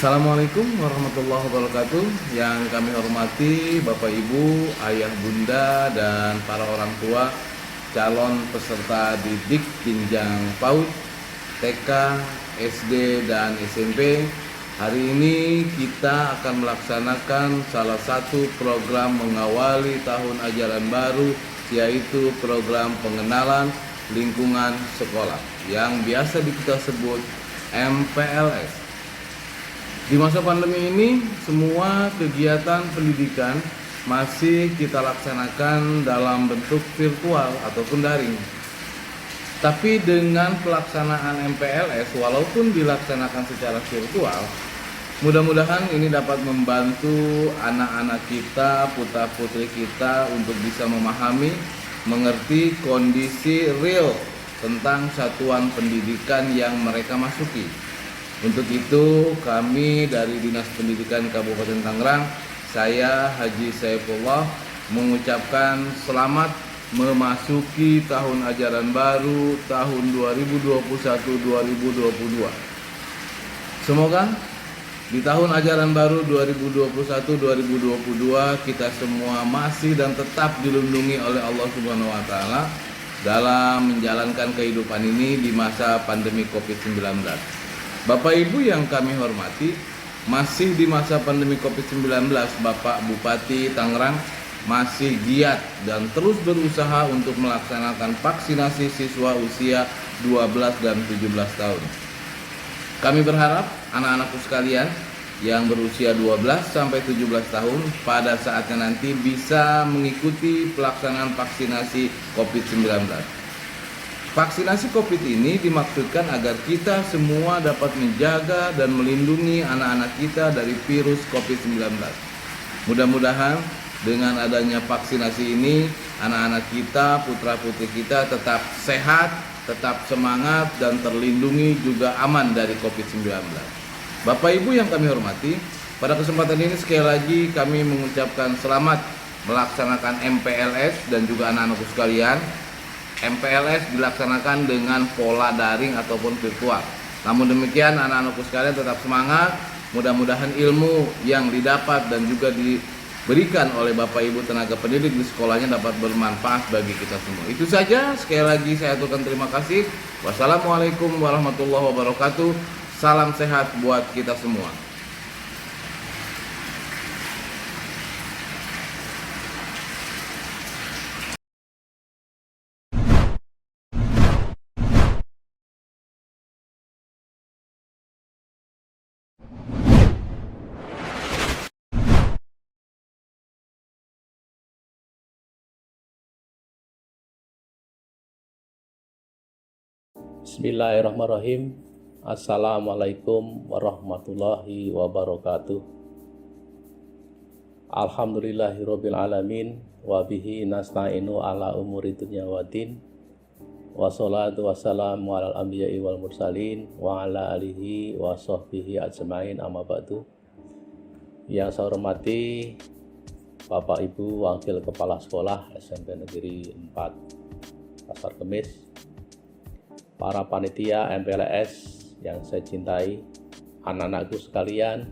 Assalamualaikum warahmatullahi wabarakatuh. Yang kami hormati Bapak Ibu, Ayah Bunda, dan para orang tua calon peserta didik jenjang PAUD, TK, SD, dan SMP. Hari ini kita akan melaksanakan salah satu program mengawali tahun ajaran baru, yaitu program pengenalan lingkungan sekolah yang biasa kita sebut MPLS. Di masa pandemi ini, semua kegiatan pendidikan masih kita laksanakan dalam bentuk virtual ataupun daring. Tapi dengan pelaksanaan MPLS, walaupun dilaksanakan secara virtual, mudah-mudahan ini dapat membantu anak-anak kita, putra-putri kita untuk bisa memahami, mengerti kondisi real tentang satuan pendidikan yang mereka masuki. Untuk itu kami dari Dinas Pendidikan Kabupaten Tangerang, saya Haji Saifullah mengucapkan selamat memasuki tahun ajaran baru tahun 2021-2022. Semoga di tahun ajaran baru 2021-2022 kita semua masih dan tetap dilindungi oleh Allah Subhanahu wa taala dalam menjalankan kehidupan ini di masa pandemi Covid-19. Bapak Ibu yang kami hormati, masih di masa pandemi Covid-19, Bapak Bupati Tangerang masih giat dan terus berusaha untuk melaksanakan vaksinasi siswa usia 12 dan 17 tahun. Kami berharap anak-anakku sekalian yang berusia 12 sampai 17 tahun pada saatnya nanti bisa mengikuti pelaksanaan vaksinasi Covid-19. Vaksinasi COVID ini dimaksudkan agar kita semua dapat menjaga dan melindungi anak-anak kita dari virus COVID-19. Mudah-mudahan dengan adanya vaksinasi ini, anak-anak kita, putra-putri kita tetap sehat, tetap semangat, dan terlindungi juga aman dari COVID-19. Bapak Ibu yang kami hormati, pada kesempatan ini sekali lagi kami mengucapkan selamat melaksanakan MPLS dan juga anak-anakku sekalian. MPLS dilaksanakan dengan pola daring ataupun virtual. Namun demikian anak-anakku sekalian tetap semangat. Mudah-mudahan ilmu yang didapat dan juga diberikan oleh Bapak Ibu tenaga pendidik di sekolahnya dapat bermanfaat bagi kita semua. Itu saja, sekali lagi saya aturkan terima kasih. Wassalamualaikum warahmatullahi wabarakatuh. Salam sehat buat kita semua. Bismillahirrahmanirrahim. Assalamualaikum warahmatullahi wabarakatuh. Alhamdulillahirabbil alamin wa bihi nasta'inu ala umuri dunya waddin. Wassalatu wassalamu alal anbiya'i wal mursalin wa ala alihi wa sahbihi ajmain, amma ba'du. Yang saya hormati Bapak Ibu Wakil Kepala Sekolah SMP Negeri 4 Pasar Kemis, para panitia MPLS yang saya cintai, anak-anakku sekalian,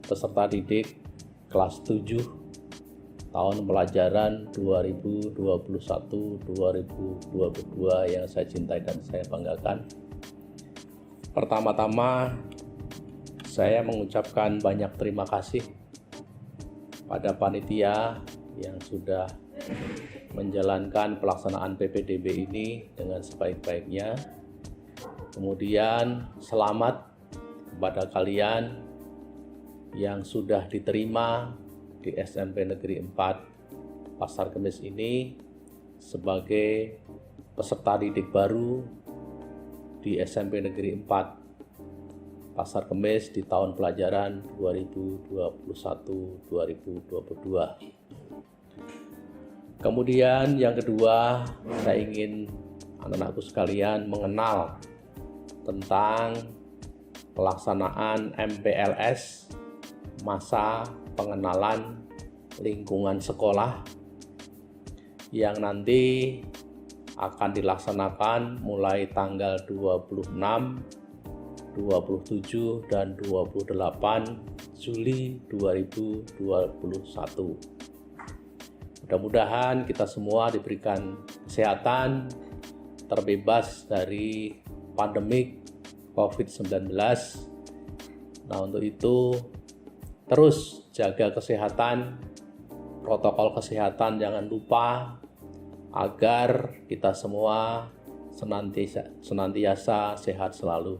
peserta didik kelas 7 tahun pelajaran 2021-2022 yang saya cintai dan saya banggakan. Pertama-tama saya mengucapkan banyak terima kasih pada panitia yang sudah menjalankan pelaksanaan PPDB ini dengan sebaik-baiknya. Kemudian selamat kepada kalian yang sudah diterima di SMP Negeri 4 Pasar Kemis ini sebagai peserta didik baru di SMP Negeri 4 Pasar Kemis di tahun pelajaran 2021-2022. Kemudian yang kedua, saya ingin anak-anakku sekalian mengenal tentang pelaksanaan MPLS, masa pengenalan lingkungan sekolah, yang nanti akan dilaksanakan mulai tanggal 26 27 dan 28 Juli 2021. Mudah-mudahan kita semua diberikan kesehatan, terbebas dari pandemik COVID-19. Nah, untuk itu terus jaga kesehatan, protokol kesehatan jangan lupa, agar kita semua senantiasa sehat selalu.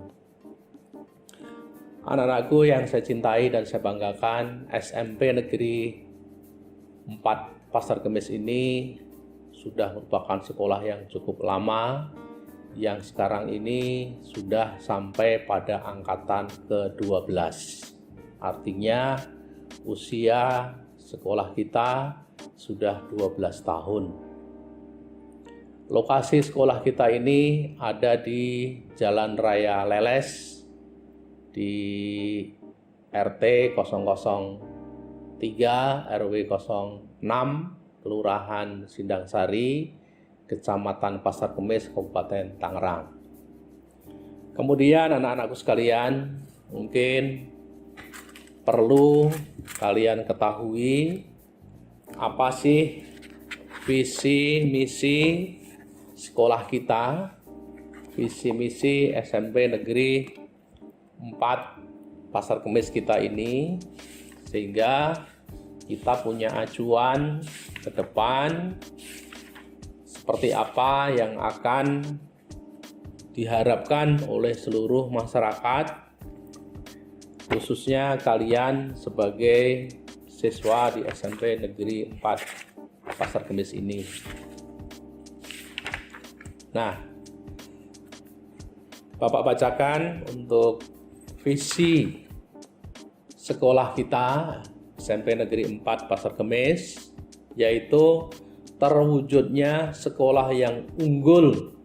Anak-anakku yang saya cintai dan saya banggakan, SMP Negeri 4 Pasar Kemis ini sudah merupakan sekolah yang cukup lama, yang sekarang ini sudah sampai pada angkatan ke-12. Artinya usia sekolah kita sudah 12 tahun. Lokasi sekolah kita ini ada di Jalan Raya Leles di RT 003 RW 06 Kelurahan Sindangsari, Kecamatan Pasar Kemis, Kabupaten Tangerang. Kemudian anak-anakku sekalian, mungkin perlu kalian ketahui apa sih visi misi sekolah kita, visi misi SMP Negeri 4 Pasar Kemis kita ini, sehingga kita punya acuan ke depan seperti apa yang akan diharapkan oleh seluruh masyarakat, khususnya kalian sebagai siswa di SMP Negeri 4 Pasar Kemis ini. Nah, Bapak bacakan untuk visi sekolah kita SMP Negeri 4 Pasar Kemis, yaitu terwujudnya sekolah yang unggul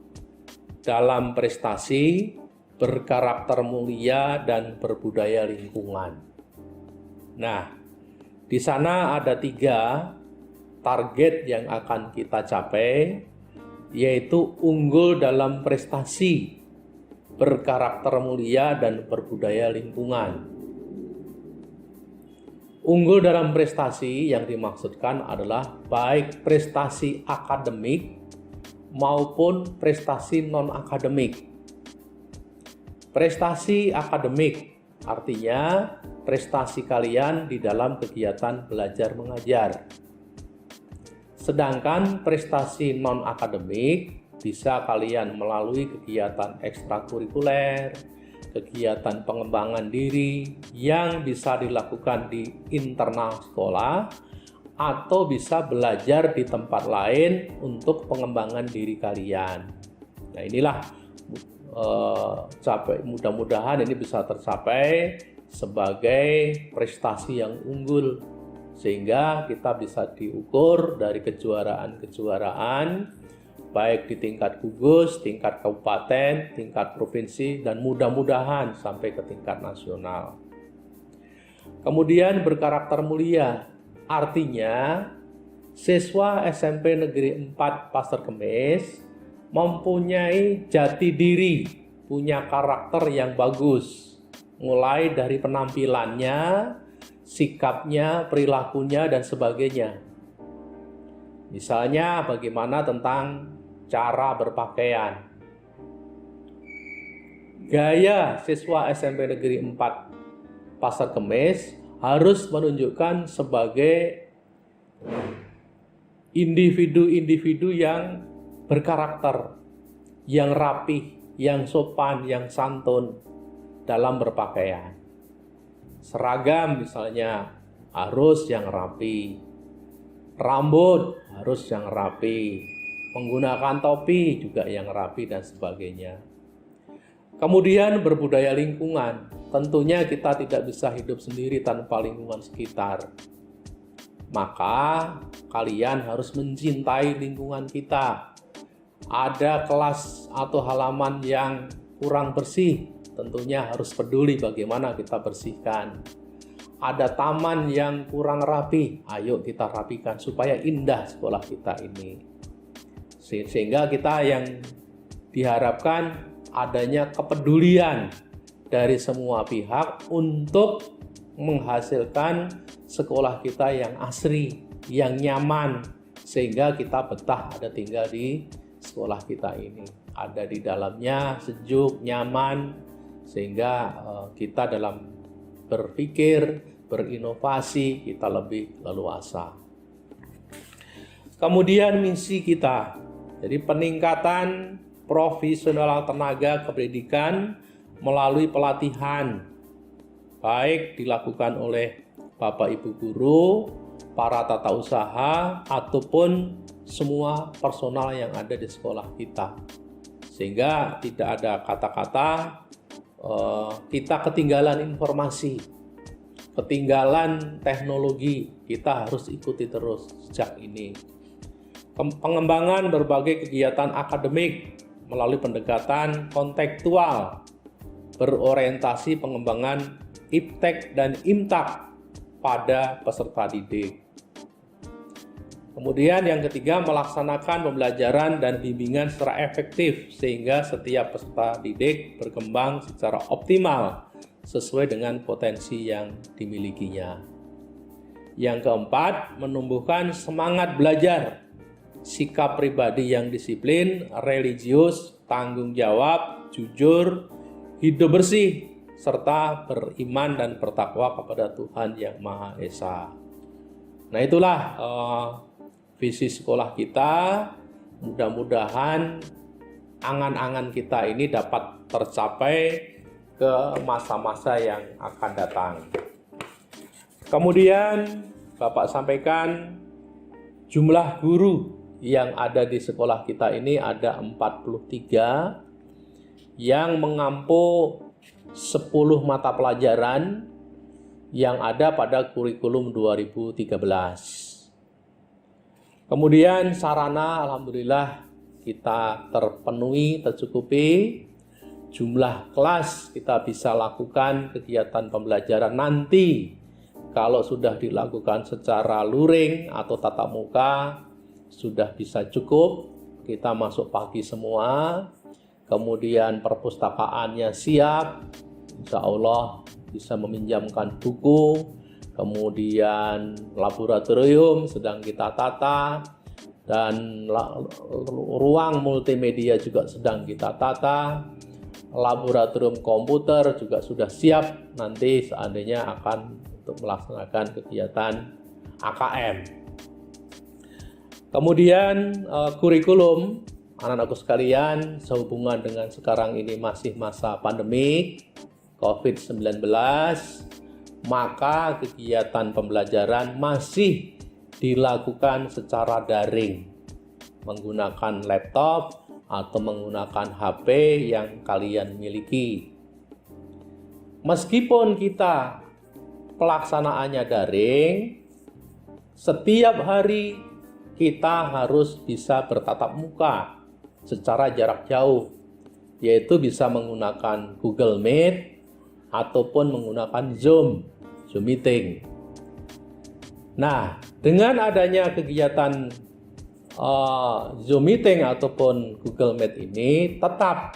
dalam prestasi, berkarakter mulia, dan berbudaya lingkungan. Nah, di sana ada 3 target yang akan kita capai, yaitu unggul dalam prestasi, berkarakter mulia, dan berbudaya lingkungan. Unggul dalam prestasi yang dimaksudkan adalah baik prestasi akademik maupun prestasi non-akademik. Prestasi akademik artinya prestasi kalian di dalam kegiatan belajar mengajar. Sedangkan prestasi non-akademik bisa kalian melalui kegiatan ekstrakurikuler, kegiatan pengembangan diri yang bisa dilakukan di internal sekolah, atau bisa belajar di tempat lain untuk pengembangan diri kalian. Nah, inilah mudah-mudahan ini bisa tercapai sebagai prestasi yang unggul, sehingga kita bisa diukur dari kejuaraan-kejuaraan baik di tingkat gugus, tingkat kabupaten, tingkat provinsi, dan mudah-mudahan sampai ke tingkat nasional. Kemudian berkarakter mulia, artinya siswa SMP Negeri 4 Pasar Kemis mempunyai jati diri, punya karakter yang bagus, mulai dari penampilannya, sikapnya, perilakunya, dan sebagainya. Misalnya bagaimana tentang cara berpakaian. Gaya siswa SMP Negeri 4 Pasar Kemis harus menunjukkan sebagai individu-individu yang berkarakter, yang rapih, yang sopan, yang santun dalam berpakaian. Seragam misalnya harus yang rapi, rambut harus yang rapi, menggunakan topi juga yang rapi, dan sebagainya. Kemudian berbudaya lingkungan, tentunya kita tidak bisa hidup sendiri tanpa lingkungan sekitar. Maka kalian harus mencintai lingkungan kita. Ada kelas atau halaman yang kurang bersih, tentunya harus peduli bagaimana kita bersihkan. Ada taman yang kurang rapi, ayo kita rapikan supaya indah sekolah kita ini. Sehingga kita yang diharapkan adanya kepedulian dari semua pihak untuk menghasilkan sekolah kita yang asri, yang nyaman, sehingga kita betah ada tinggal di sekolah kita ini. Ada di dalamnya sejuk, nyaman, sehingga kita dalam berpikir, berinovasi, kita lebih leluasa. Kemudian misi kita, jadi peningkatan profesional tenaga kependidikan melalui pelatihan, baik dilakukan oleh Bapak Ibu guru, para tata usaha, ataupun semua personal yang ada di sekolah kita. Sehingga tidak ada kata-kata kita ketinggalan informasi, ketinggalan teknologi, kita harus ikuti terus sejak ini. Pengembangan berbagai kegiatan akademik melalui pendekatan kontekstual berorientasi pengembangan iptek dan imtak pada peserta didik. Kemudian yang ketiga, melaksanakan pembelajaran dan bimbingan secara efektif sehingga setiap peserta didik berkembang secara optimal sesuai dengan potensi yang dimilikinya. Yang keempat, menumbuhkan semangat belajar, sikap pribadi yang disiplin, religius, tanggung jawab, jujur, hidup bersih, serta beriman dan bertakwa kepada Tuhan Yang Maha Esa. Nah, itulah visi sekolah kita. Mudah-mudahan angan-angan kita ini dapat tercapai ke masa-masa yang akan datang. Kemudian Bapak sampaikan jumlah guru yang ada di sekolah kita ini ada 43 yang mengampu 10 mata pelajaran yang ada pada kurikulum 2013. Kemudian sarana alhamdulillah kita terpenuhi, tercukupi. Jumlah kelas kita bisa lakukan kegiatan pembelajaran nanti. Kalau sudah dilakukan secara luring atau tatap muka sudah bisa cukup, kita masuk pagi semua. Kemudian perpustakaannya siap, insya Allah bisa meminjamkan buku. Kemudian laboratorium sedang kita tata, dan ruang multimedia juga sedang kita tata. Laboratorium komputer juga sudah siap nanti seandainya akan untuk melaksanakan kegiatan AKM. Kemudian kurikulum, anak-anakku sekalian, sehubungan dengan sekarang ini masih masa pandemi COVID-19, maka kegiatan pembelajaran masih dilakukan secara daring, menggunakan laptop atau menggunakan HP yang kalian miliki. Meskipun kita pelaksanaannya daring, setiap hari kita harus bisa bertatap muka secara jarak jauh, yaitu bisa menggunakan Google Meet ataupun menggunakan Zoom Meeting. Nah, dengan adanya kegiatan Zoom Meeting ataupun Google Meet ini, tetap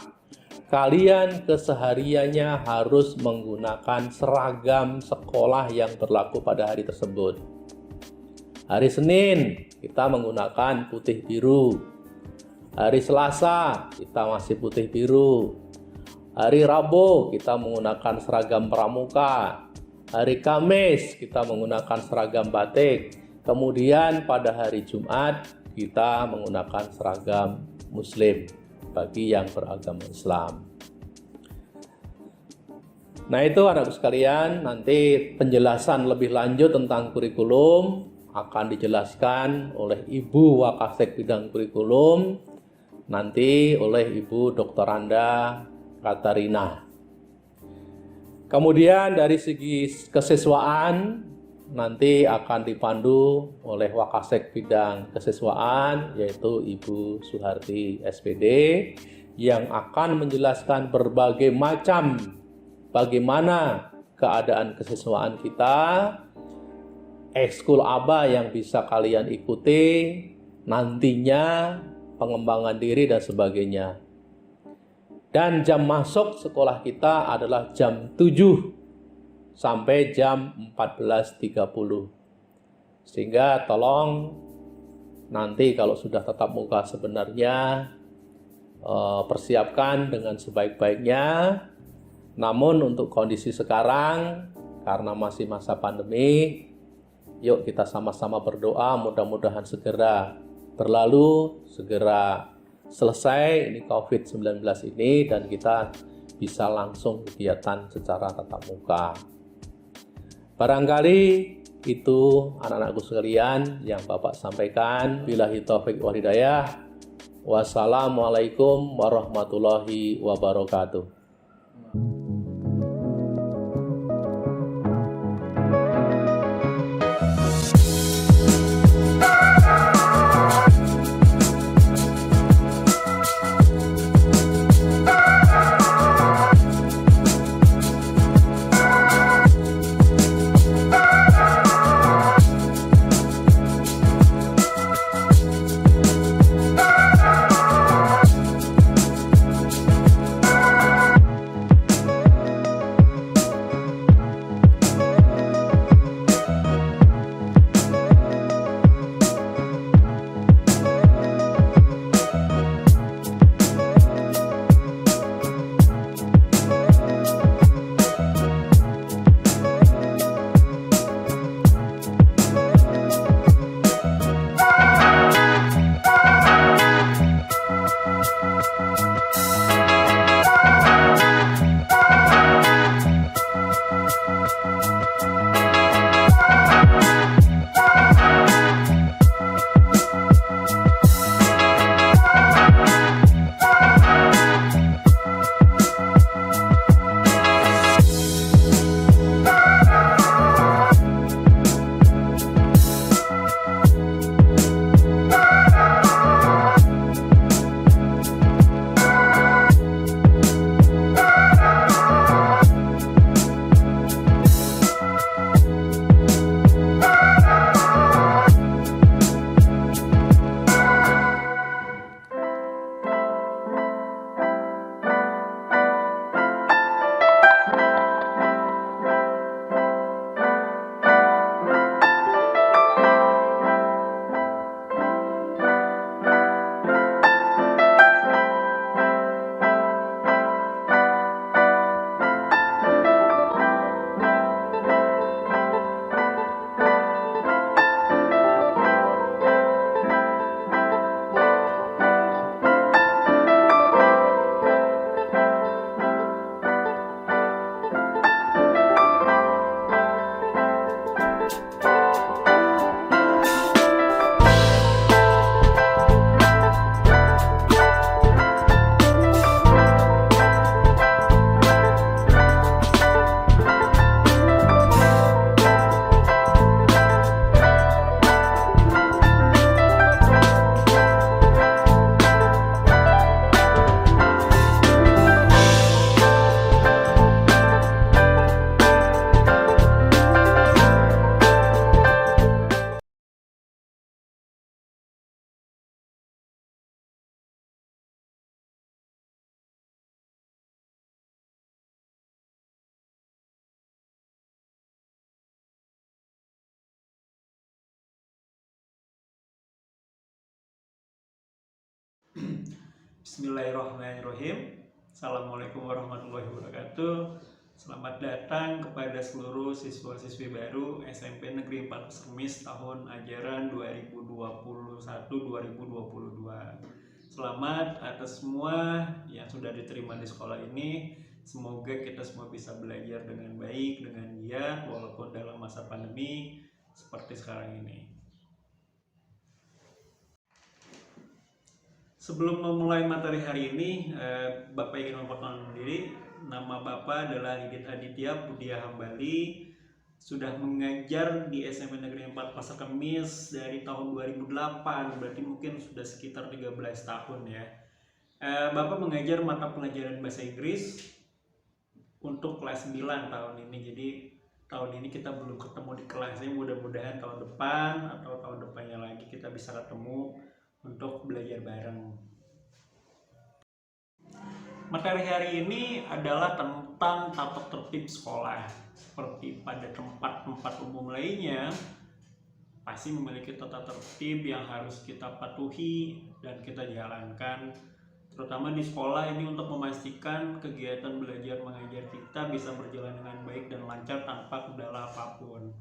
kalian kesehariannya harus menggunakan seragam sekolah yang berlaku pada hari tersebut. Hari Senin kita menggunakan putih biru. Hari Selasa kita masih putih biru. Hari Rabu kita menggunakan seragam pramuka. Hari Kamis kita menggunakan seragam batik. Kemudian pada hari Jumat kita menggunakan seragam Muslim bagi yang beragama Islam. Nah, itu anak sekalian, nanti penjelasan lebih lanjut tentang kurikulum akan dijelaskan oleh Ibu Wakasek bidang kurikulum, nanti oleh Ibu Dr. Anda Katarina. Kemudian dari segi kesiswaan nanti akan dipandu oleh Wakasek bidang kesiswaan, yaitu Ibu Suharti SPD, yang akan menjelaskan berbagai macam bagaimana keadaan kesiswaan kita, ekskul apa yang bisa kalian ikuti nantinya, pengembangan diri dan sebagainya. Dan jam masuk sekolah kita adalah jam 7 sampai jam 14.30. Sehingga tolong nanti kalau sudah tatap muka sebenarnya persiapkan dengan sebaik-baiknya. Namun untuk kondisi sekarang, karena masih masa pandemi, yuk kita sama-sama berdoa mudah-mudahan segera berlalu, segera selesai ini COVID-19 ini, dan kita bisa langsung kegiatan secara tatap muka. Barangkali itu anak-anakku sekalian yang Bapak sampaikan. Billahi taufiq wal hidayah. Wassalamualaikum warahmatullahi wabarakatuh. Bismillahirrahmanirrahim. Assalamualaikum warahmatullahi wabarakatuh. Selamat datang kepada seluruh siswa-siswi baru SMP Negeri 4 Semis tahun ajaran 2021-2022. Selamat atas semua yang sudah diterima di sekolah ini. Semoga kita semua bisa belajar dengan baik, dengan giat, walaupun dalam masa pandemi seperti sekarang ini. Sebelum memulai materi hari ini, Bapak ingin memperkenalkan diri. Nama Bapak adalah Didit Aditya Budia Hambali. Sudah mengajar di SMP Negeri 4 Pasar Kemis dari tahun 2008, berarti mungkin sudah sekitar 13 tahun ya. Bapak mengajar mata pelajaran bahasa Inggris untuk kelas 9 tahun ini. Jadi tahun ini kita belum ketemu di kelasnya, mudah-mudahan tahun depan atau tahun depannya lagi kita bisa ketemu untuk belajar bareng. Materi hari ini adalah tentang tata tertib sekolah. Seperti pada tempat-tempat umum lainnya, pasti memiliki tata tertib yang harus kita patuhi dan kita jalankan, terutama di sekolah ini untuk memastikan kegiatan belajar mengajar kita bisa berjalan dengan baik dan lancar tanpa kendala apapun.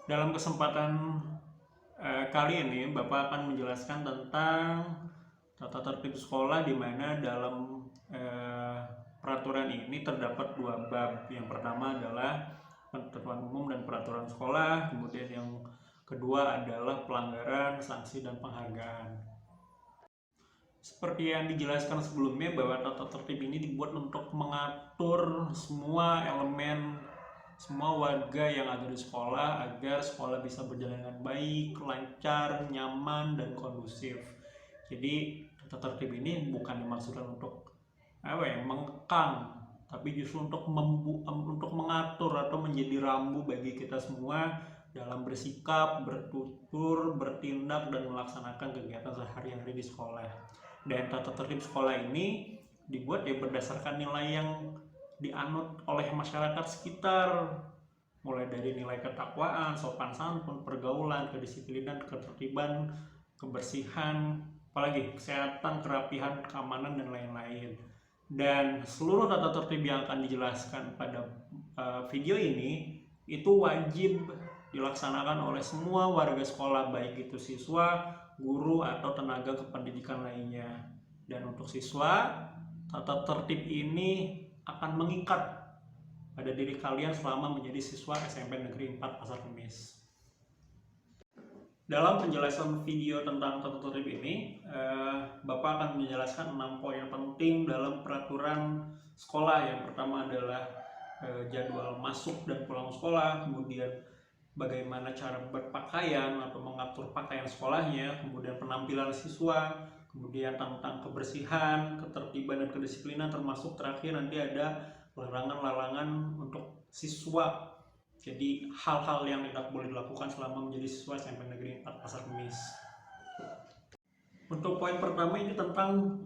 Dalam kesempatan kali ini Bapak akan menjelaskan tentang tata tertib sekolah, di mana dalam peraturan ini terdapat 2 bab. Yang pertama adalah ketentuan umum dan peraturan sekolah, kemudian yang kedua adalah pelanggaran, sanksi, dan penghargaan. Seperti yang dijelaskan sebelumnya, bahwa tata tertib ini dibuat untuk mengatur semua elemen, semua warga yang ada di sekolah agar sekolah bisa berjalan dengan baik, lancar, nyaman, dan kondusif. Jadi tata tertib ini bukan dimaksudkan untuk mengekang, tapi justru untuk mengatur atau menjadi rambu bagi kita semua dalam bersikap, bertutur, bertindak, dan melaksanakan kegiatan sehari-hari di sekolah. Dan tata tertib sekolah ini dibuat berdasarkan nilai yang dianut oleh masyarakat sekitar, mulai dari nilai ketakwaan, sopan santun, pergaulan, kedisiplinan, ketertiban, kebersihan, apalagi kesehatan, kerapihan, keamanan, dan lain-lain. Dan seluruh tata tertib yang akan dijelaskan pada video ini itu wajib dilaksanakan oleh semua warga sekolah, baik itu siswa, guru, atau tenaga kependidikan lainnya. Dan untuk siswa, tata tertib ini akan mengikat pada diri kalian selama menjadi siswa SMP Negeri 4 Pasar Kemis. Dalam penjelasan video tentang tata tertib ini, Bapak akan menjelaskan 6 poin penting dalam peraturan sekolah. Yang pertama adalah jadwal masuk dan pulang sekolah, kemudian bagaimana cara berpakaian atau mengatur pakaian sekolahnya, kemudian penampilan siswa, kemudian tentang kebersihan, ketertiban, dan kedisiplinan, termasuk terakhir nanti ada larangan-larangan untuk siswa. Jadi hal-hal yang tidak boleh dilakukan selama menjadi siswa SMP Negeri 4 Pasar Kemis. Untuk poin pertama ini tentang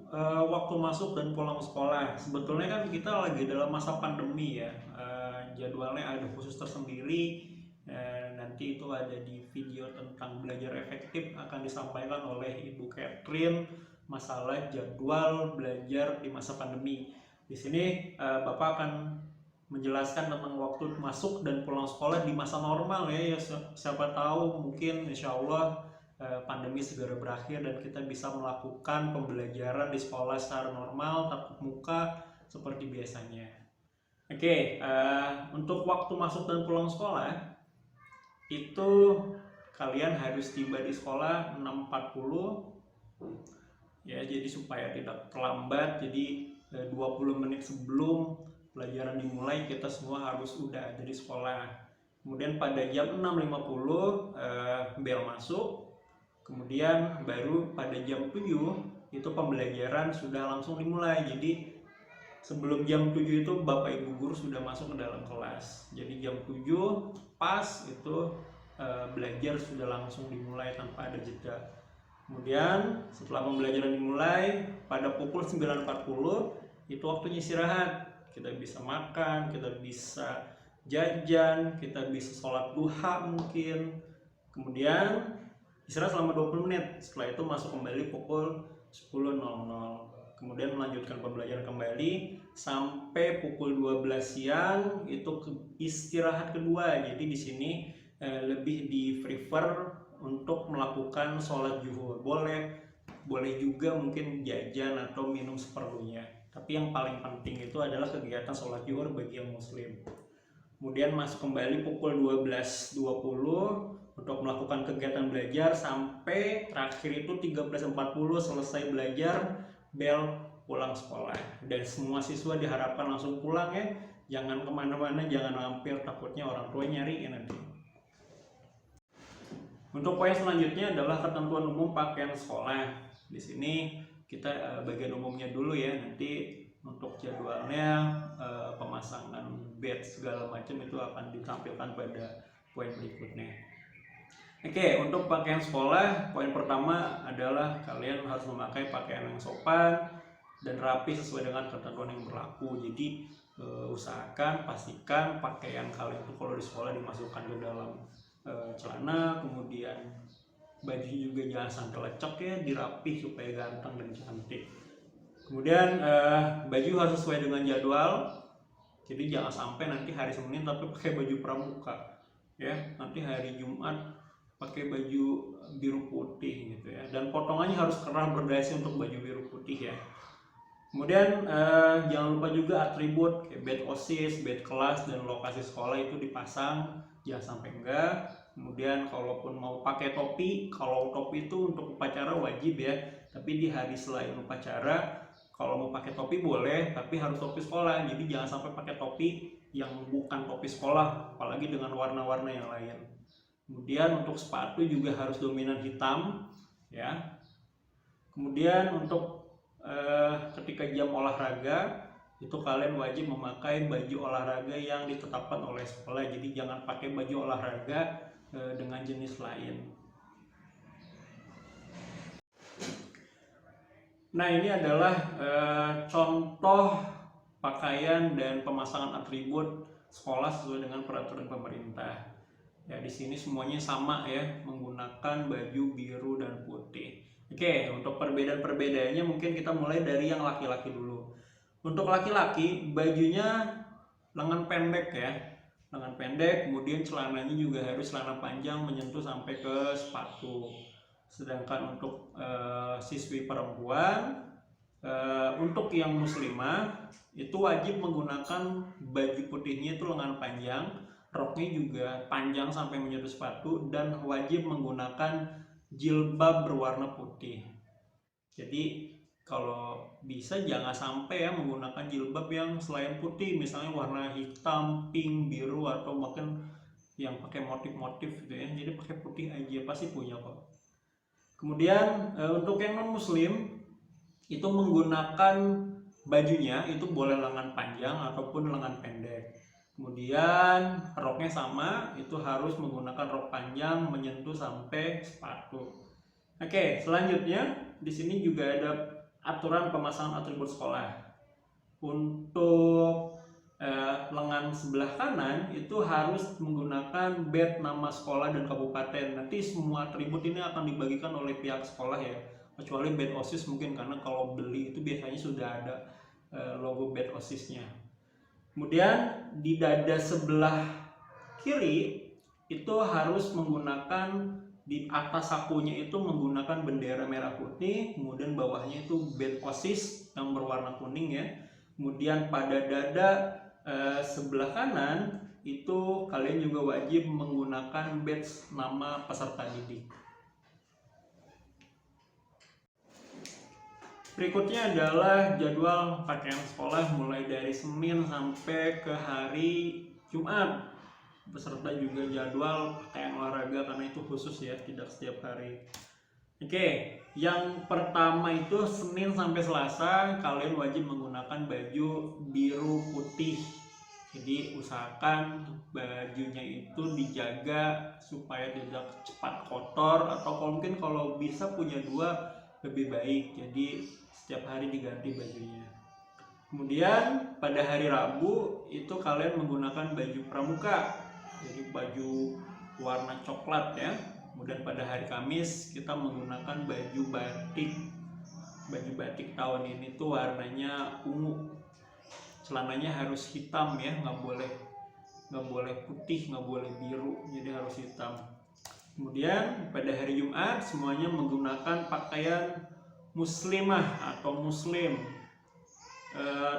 waktu masuk dan pulang sekolah. Sebetulnya kan kita lagi dalam masa pandemi ya, jadwalnya ada khusus tersendiri. Nanti itu ada di video tentang belajar efektif, akan disampaikan oleh Ibu Catherine masalah jadwal belajar di masa pandemi. Di sini Bapak akan menjelaskan tentang waktu masuk dan pulang sekolah di masa normal ya. Siapa tahu mungkin insya Allah pandemi segera berakhir dan kita bisa melakukan pembelajaran di sekolah secara normal, tatap muka seperti biasanya. Oke, untuk waktu masuk dan pulang sekolah itu kalian harus tiba di sekolah 6.40 ya, jadi supaya tidak terlambat. Jadi 20 menit sebelum pelajaran dimulai kita semua harus udah ada di sekolah. Kemudian pada jam 6.50 bel masuk, kemudian baru pada jam 7 itu pembelajaran sudah langsung dimulai. Jadi sebelum jam 7 itu Bapak Ibu guru sudah masuk ke dalam kelas. Jadi jam 7 pas itu belajar sudah langsung dimulai tanpa ada jeda. Kemudian setelah pembelajaran dimulai pada pukul 9.40 itu waktunya istirahat. Kita bisa makan, kita bisa jajan, kita bisa sholat duha mungkin. Kemudian istirahat selama 20 menit. Setelah itu masuk kembali pukul 10.00. Kemudian melanjutkan pembelajaran kembali sampai pukul 12 siang itu istirahat kedua. Jadi di sini lebih di prefer untuk melakukan sholat zuhur. Boleh juga mungkin jajan atau minum seperlunya. Tapi yang paling penting itu adalah kegiatan sholat zuhur bagi yang muslim. Kemudian masuk kembali pukul 12.20 untuk melakukan kegiatan belajar sampai terakhir itu 13.40 selesai belajar, bel pulang sekolah. Dan semua siswa diharapkan langsung pulang ya, jangan kemana-mana, jangan mampir, takutnya orang tua nyariin nanti. Untuk poin selanjutnya adalah ketentuan umum pakaian sekolah. Di sini kita bagian umumnya dulu ya, nanti untuk jadwalnya, pemasangan badge segala macam itu akan ditampilkan pada poin berikutnya. Oke, untuk pakaian sekolah, poin pertama adalah kalian harus memakai pakaian yang sopan dan rapi sesuai dengan ketentuan yang berlaku. Jadi usahakan, pastikan pakaian kalian itu kalau di sekolah dimasukkan ke dalam celana, kemudian baju juga jangan sampai lecek ya, dirapih supaya ganteng dan cantik. Kemudian baju harus sesuai dengan jadwal. Jadi jangan sampai nanti hari Senin tapi pakai baju pramuka, ya. Nanti hari Jumat pakai baju biru putih gitu ya. Dan potongannya harus kerah berdasi untuk baju biru putih ya. Kemudian jangan lupa juga atribut kayak badge OSIS, badge kelas, dan lokasi sekolah itu dipasang, jangan sampai enggak. Kemudian kalaupun mau pakai topi, kalau topi itu untuk upacara wajib ya. Tapi di hari selain upacara, kalau mau pakai topi boleh, tapi harus topi sekolah. Jadi jangan sampai pakai topi yang bukan topi sekolah, apalagi dengan warna-warna yang lain. Kemudian untuk sepatu juga harus dominan hitam, ya. Kemudian untuk ketika jam olahraga itu kalian wajib memakai baju olahraga yang ditetapkan oleh sekolah. Jadi jangan pakai baju olahraga dengan jenis lain. Nah, ini adalah contoh pakaian dan pemasangan atribut sekolah sesuai dengan peraturan pemerintah. Ya, di sini semuanya sama ya, menggunakan baju biru dan putih. Oke, untuk perbedaan-perbedaannya mungkin kita mulai dari yang laki-laki dulu. Untuk laki-laki, bajunya lengan pendek ya, lengan pendek, kemudian celananya juga harus celana panjang menyentuh sampai ke sepatu. Sedangkan untuk siswi perempuan, untuk yang muslimah itu wajib menggunakan baju putihnya itu lengan panjang, roknya juga panjang sampai menyentuh sepatu, dan wajib menggunakan jilbab berwarna putih. Jadi kalau bisa jangan sampai ya menggunakan jilbab yang selain putih, misalnya warna hitam, pink, biru, atau bahkan yang pakai motif-motif gitu ya. Jadi pakai putih aja, pasti punya kok. Kemudian untuk yang non muslim itu menggunakan bajunya itu boleh lengan panjang ataupun lengan pendek. Kemudian roknya sama, itu harus menggunakan rok panjang menyentuh sampai sepatu. Oke, selanjutnya di sini juga ada aturan pemasangan atribut sekolah. Untuk lengan sebelah kanan itu harus menggunakan badge nama sekolah dan kabupaten. Nanti semua atribut ini akan dibagikan oleh pihak sekolah ya, kecuali badge OSIS mungkin, karena kalau beli itu biasanya sudah ada logo badge OSIS-nya. Kemudian di dada sebelah kiri itu harus menggunakan, di atas sakunya itu menggunakan bendera merah putih, kemudian bawahnya itu badge OSIS yang berwarna kuning ya. Kemudian pada dada sebelah kanan itu kalian juga wajib menggunakan badge nama peserta didik. Berikutnya adalah jadwal pakaian sekolah mulai dari Senin sampai ke hari Jumat. Beserta juga jadwal pakaian olahraga karena itu khusus ya, tidak setiap hari. Oke, yang pertama itu Senin sampai Selasa kalian wajib menggunakan baju biru putih. Jadi usahakan bajunya itu dijaga supaya tidak cepat kotor, atau mungkin kalau bisa punya dua lebih baik. Jadi setiap hari diganti bajunya. Kemudian pada hari Rabu itu kalian menggunakan baju pramuka, jadi baju warna coklat ya. Kemudian pada hari Kamis kita menggunakan baju batik. Baju batik tahun ini tuh warnanya ungu. Celananya harus hitam ya, nggak boleh putih, nggak boleh biru, jadi harus hitam. Kemudian pada hari Jumat semuanya menggunakan pakaian muslimah atau muslim.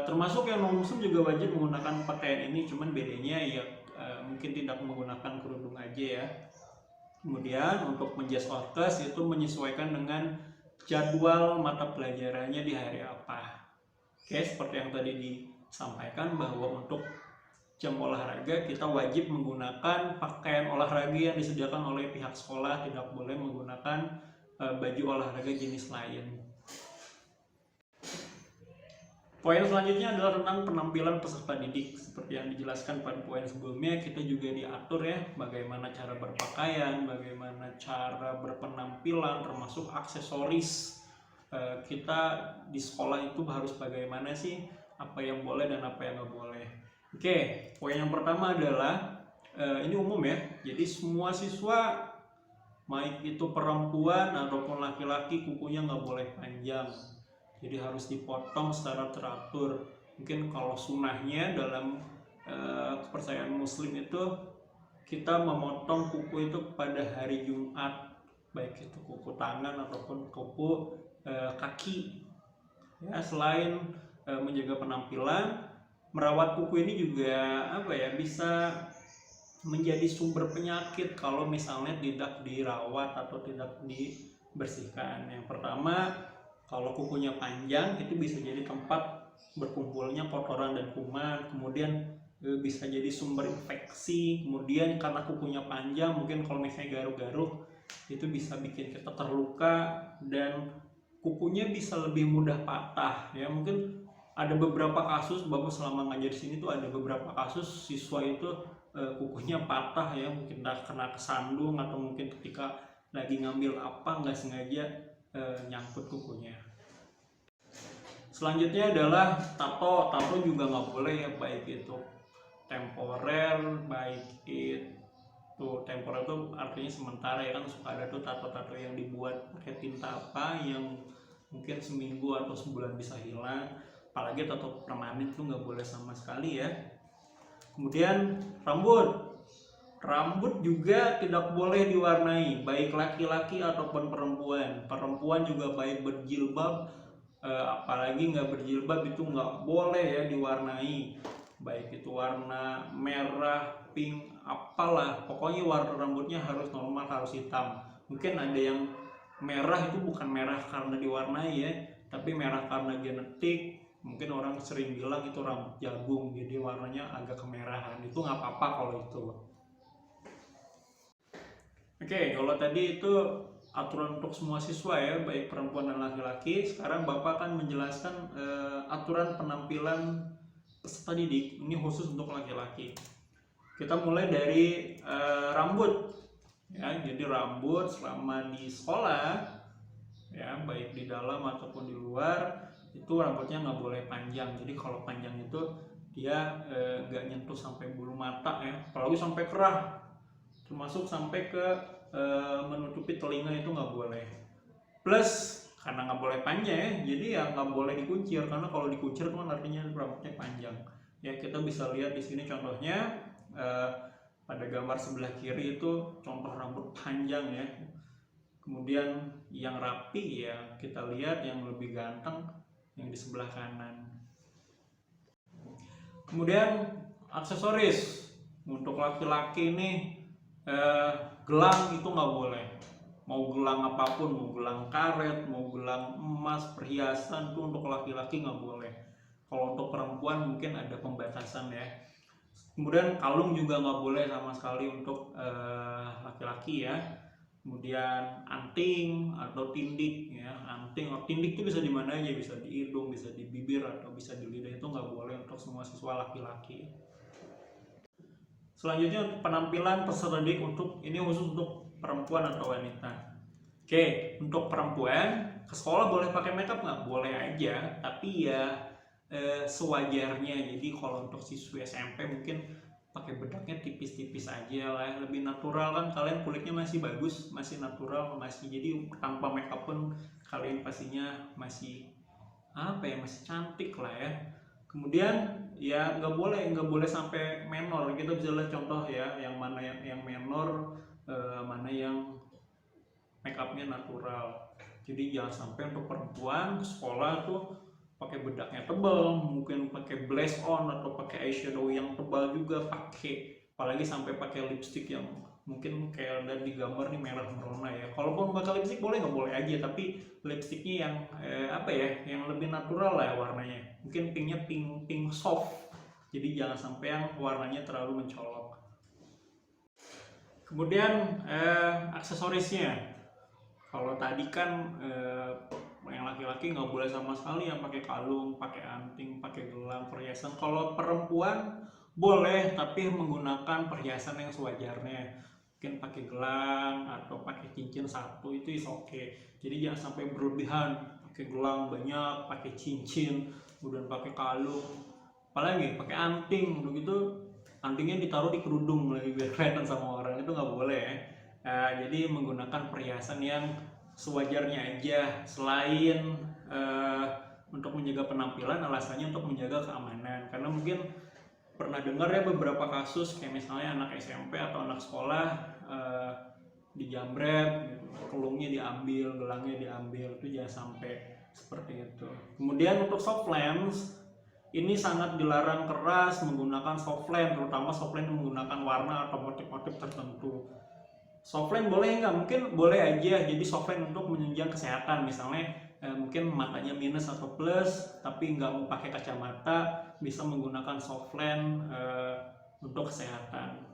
Termasuk yang non muslim juga wajib menggunakan pakaian ini, cuman bedanya ya mungkin tidak menggunakan kerudung aja ya. Kemudian untuk menjas orkes itu menyesuaikan dengan jadwal mata pelajarannya di hari apa. Oke, seperti yang tadi disampaikan bahwa untuk jam olahraga kita wajib menggunakan pakaian olahraga yang disediakan oleh pihak sekolah, tidak boleh menggunakan baju olahraga jenis lain. Poin selanjutnya adalah tentang penampilan peserta didik. Seperti yang dijelaskan pada poin sebelumnya, kita juga diatur ya bagaimana cara berpakaian, bagaimana cara berpenampilan, termasuk aksesoris. Kita di sekolah itu harus bagaimana sih, apa yang boleh dan apa yang nggak boleh. Oke, poin yang pertama adalah ini umum ya, jadi semua siswa baik itu perempuan ataupun laki-laki kukunya nggak boleh panjang. Jadi harus dipotong secara teratur. Mungkin kalau sunnahnya dalam kepercayaan muslim itu kita memotong kuku itu pada hari Jumat, baik itu kuku tangan ataupun kuku kaki. Ya, selain menjaga penampilan, merawat kuku ini juga bisa menjadi sumber penyakit kalau misalnya tidak dirawat atau tidak dibersihkan. Yang pertama, kalau kukunya panjang itu bisa jadi tempat berkumpulnya kotoran dan kuman, kemudian bisa jadi sumber infeksi. Kemudian karena kukunya panjang, mungkin kalau misalnya garuk-garuk itu bisa bikin kita terluka dan kukunya bisa lebih mudah patah ya. Mungkin ada beberapa kasus, Bapak selama ngajar di sini tuh ada beberapa kasus siswa itu kukunya patah ya, mungkin kena kesandung atau mungkin ketika lagi ngambil apa nggak sengaja nyangkut kukunya. Selanjutnya adalah tato. Tato juga nggak boleh ya, baik itu temporer, baik itu temporer itu artinya sementara ya, kan suka ada tuh tato-tato yang dibuat pakai tinta apa yang mungkin seminggu atau sebulan bisa hilang. Apalagi tato permanen itu nggak boleh sama sekali ya. Kemudian rambut juga tidak boleh diwarnai, baik laki-laki ataupun perempuan. Perempuan juga baik berjilbab, apalagi nggak berjilbab itu nggak boleh ya diwarnai, baik itu warna merah, pink, apalah, pokoknya warna rambutnya harus normal, harus hitam. Mungkin ada yang merah itu bukan merah karena diwarnai ya, tapi merah karena genetik. Mungkin orang sering bilang itu rambut jagung, jadi warnanya agak kemerahan. Itu nggak apa-apa kalau itu. Oke, kalau tadi itu aturan untuk semua siswa ya, baik perempuan dan laki-laki. Sekarang Bapak akan menjelaskan aturan penampilan peserta didik. Ini khusus untuk laki-laki. Kita mulai dari rambut. Ya, jadi rambut selama di sekolah, ya baik di dalam ataupun di luar, itu rambutnya nggak boleh panjang. Jadi kalau panjang itu dia nggak nyentuh sampai bulu mata ya, apalagi sampai kerah, termasuk sampai ke menutupi telinga itu nggak boleh. Plus karena nggak boleh panjang ya, jadi ya nggak boleh dikuncir, karena kalau dikuncir kan artinya rambutnya panjang. Ya kita bisa lihat di sini contohnya pada gambar sebelah kiri itu contoh rambut panjang ya. Kemudian yang rapi ya kita lihat yang lebih ganteng yang di sebelah kanan. Kemudian aksesoris untuk laki-laki ini gelang itu nggak boleh. Mau gelang apapun, mau gelang karet, mau gelang emas, perhiasan itu untuk laki-laki nggak boleh. Kalau untuk perempuan mungkin ada pembatasan ya. Kemudian kalung juga nggak boleh sama sekali untuk laki-laki ya. Kemudian anting atau tindik ya, anting atau tindik itu bisa di mana aja, bisa di hidung, bisa di bibir atau bisa di lidah, itu nggak boleh untuk semua siswa laki-laki. Selanjutnya untuk penampilan peserta didik, untuk ini khusus untuk perempuan atau wanita. Oke, untuk perempuan ke sekolah boleh pakai makeup nggak? Boleh aja, tapi ya sewajarnya. Jadi kalau untuk siswi SMP mungkin pakai bedaknya tipis-tipis aja lah, lebih natural kan, kalian kulitnya masih bagus, masih natural, masih, jadi tanpa makeup pun kalian pastinya masih masih cantik lah ya. Kemudian ya nggak boleh sampai menor. Kita bisa lihat contoh ya, yang mana yang menor, mana yang makeupnya natural. Jadi jangan sampai untuk perempuan ke sekolah tuh pakai bedaknya tebal, mungkin pakai blush on atau pakai eyeshadow yang tebal juga pakai, apalagi sampai pakai lipstick yang mungkin kayak ada di gambar nih merah merona ya. Kalaupun pakai lipstick boleh, nggak boleh aja, tapi lipsticknya yang yang lebih natural lah ya warnanya. Mungkin pinknya pink soft, jadi jangan sampai yang warnanya terlalu mencolok. Kemudian aksesorisnya, kalau tadi kan Yang laki-laki nggak boleh sama sekali yang pakai kalung, pakai anting, pakai gelang, perhiasan. Kalau perempuan boleh, tapi menggunakan perhiasan yang sewajarnya. Mungkin pakai gelang atau pakai cincin satu itu is okay. Jadi jangan sampai berlebihan, pakai gelang banyak, pakai cincin, kemudian pakai kalung, apalagi pakai anting, begitu antingnya ditaruh di kerudung lagi biar kelihatan sama orang, itu nggak boleh ya. Jadi menggunakan perhiasan yang sewajarnya aja, selain untuk menjaga penampilan, alasannya untuk menjaga keamanan. Karena mungkin pernah dengar ya beberapa kasus kayak misalnya anak SMP atau anak sekolah dijamret gitu, kelungnya diambil, gelangnya diambil, itu jangan sampai seperti itu. Kemudian untuk soft lens ini sangat dilarang keras menggunakan soft lens, terutama soft lens menggunakan warna atau motif-motif tertentu. Softline boleh nggak? Mungkin boleh aja. Jadi softline untuk menunjang kesehatan, misalnya mungkin matanya minus atau plus, tapi nggak mau pakai kacamata, bisa menggunakan softline untuk kesehatan.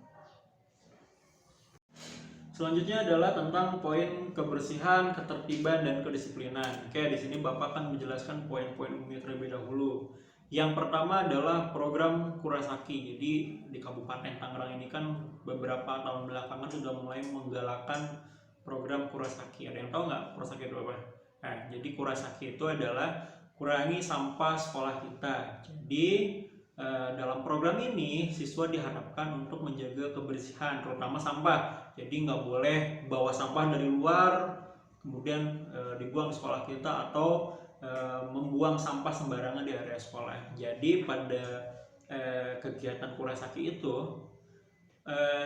Selanjutnya adalah tentang poin kebersihan, ketertiban, dan kedisiplinan. Oke, di sini Bapak akan menjelaskan poin-poin umumnya terlebih dahulu. Yang pertama adalah program Kurasaki. Jadi di Kabupaten Tangerang ini kan beberapa tahun belakangan sudah mulai menggalakkan program Kurasaki. Ada yang tahu nggak Kurasaki itu apa? Nah, jadi Kurasaki itu adalah kurangi sampah sekolah kita. Jadi dalam program ini siswa diharapkan untuk menjaga kebersihan, terutama sampah. Jadi nggak boleh bawa sampah dari luar kemudian dibuang di sekolah kita, atau membuang sampah sembarangan di area sekolah. Jadi pada kegiatan Kurasaki itu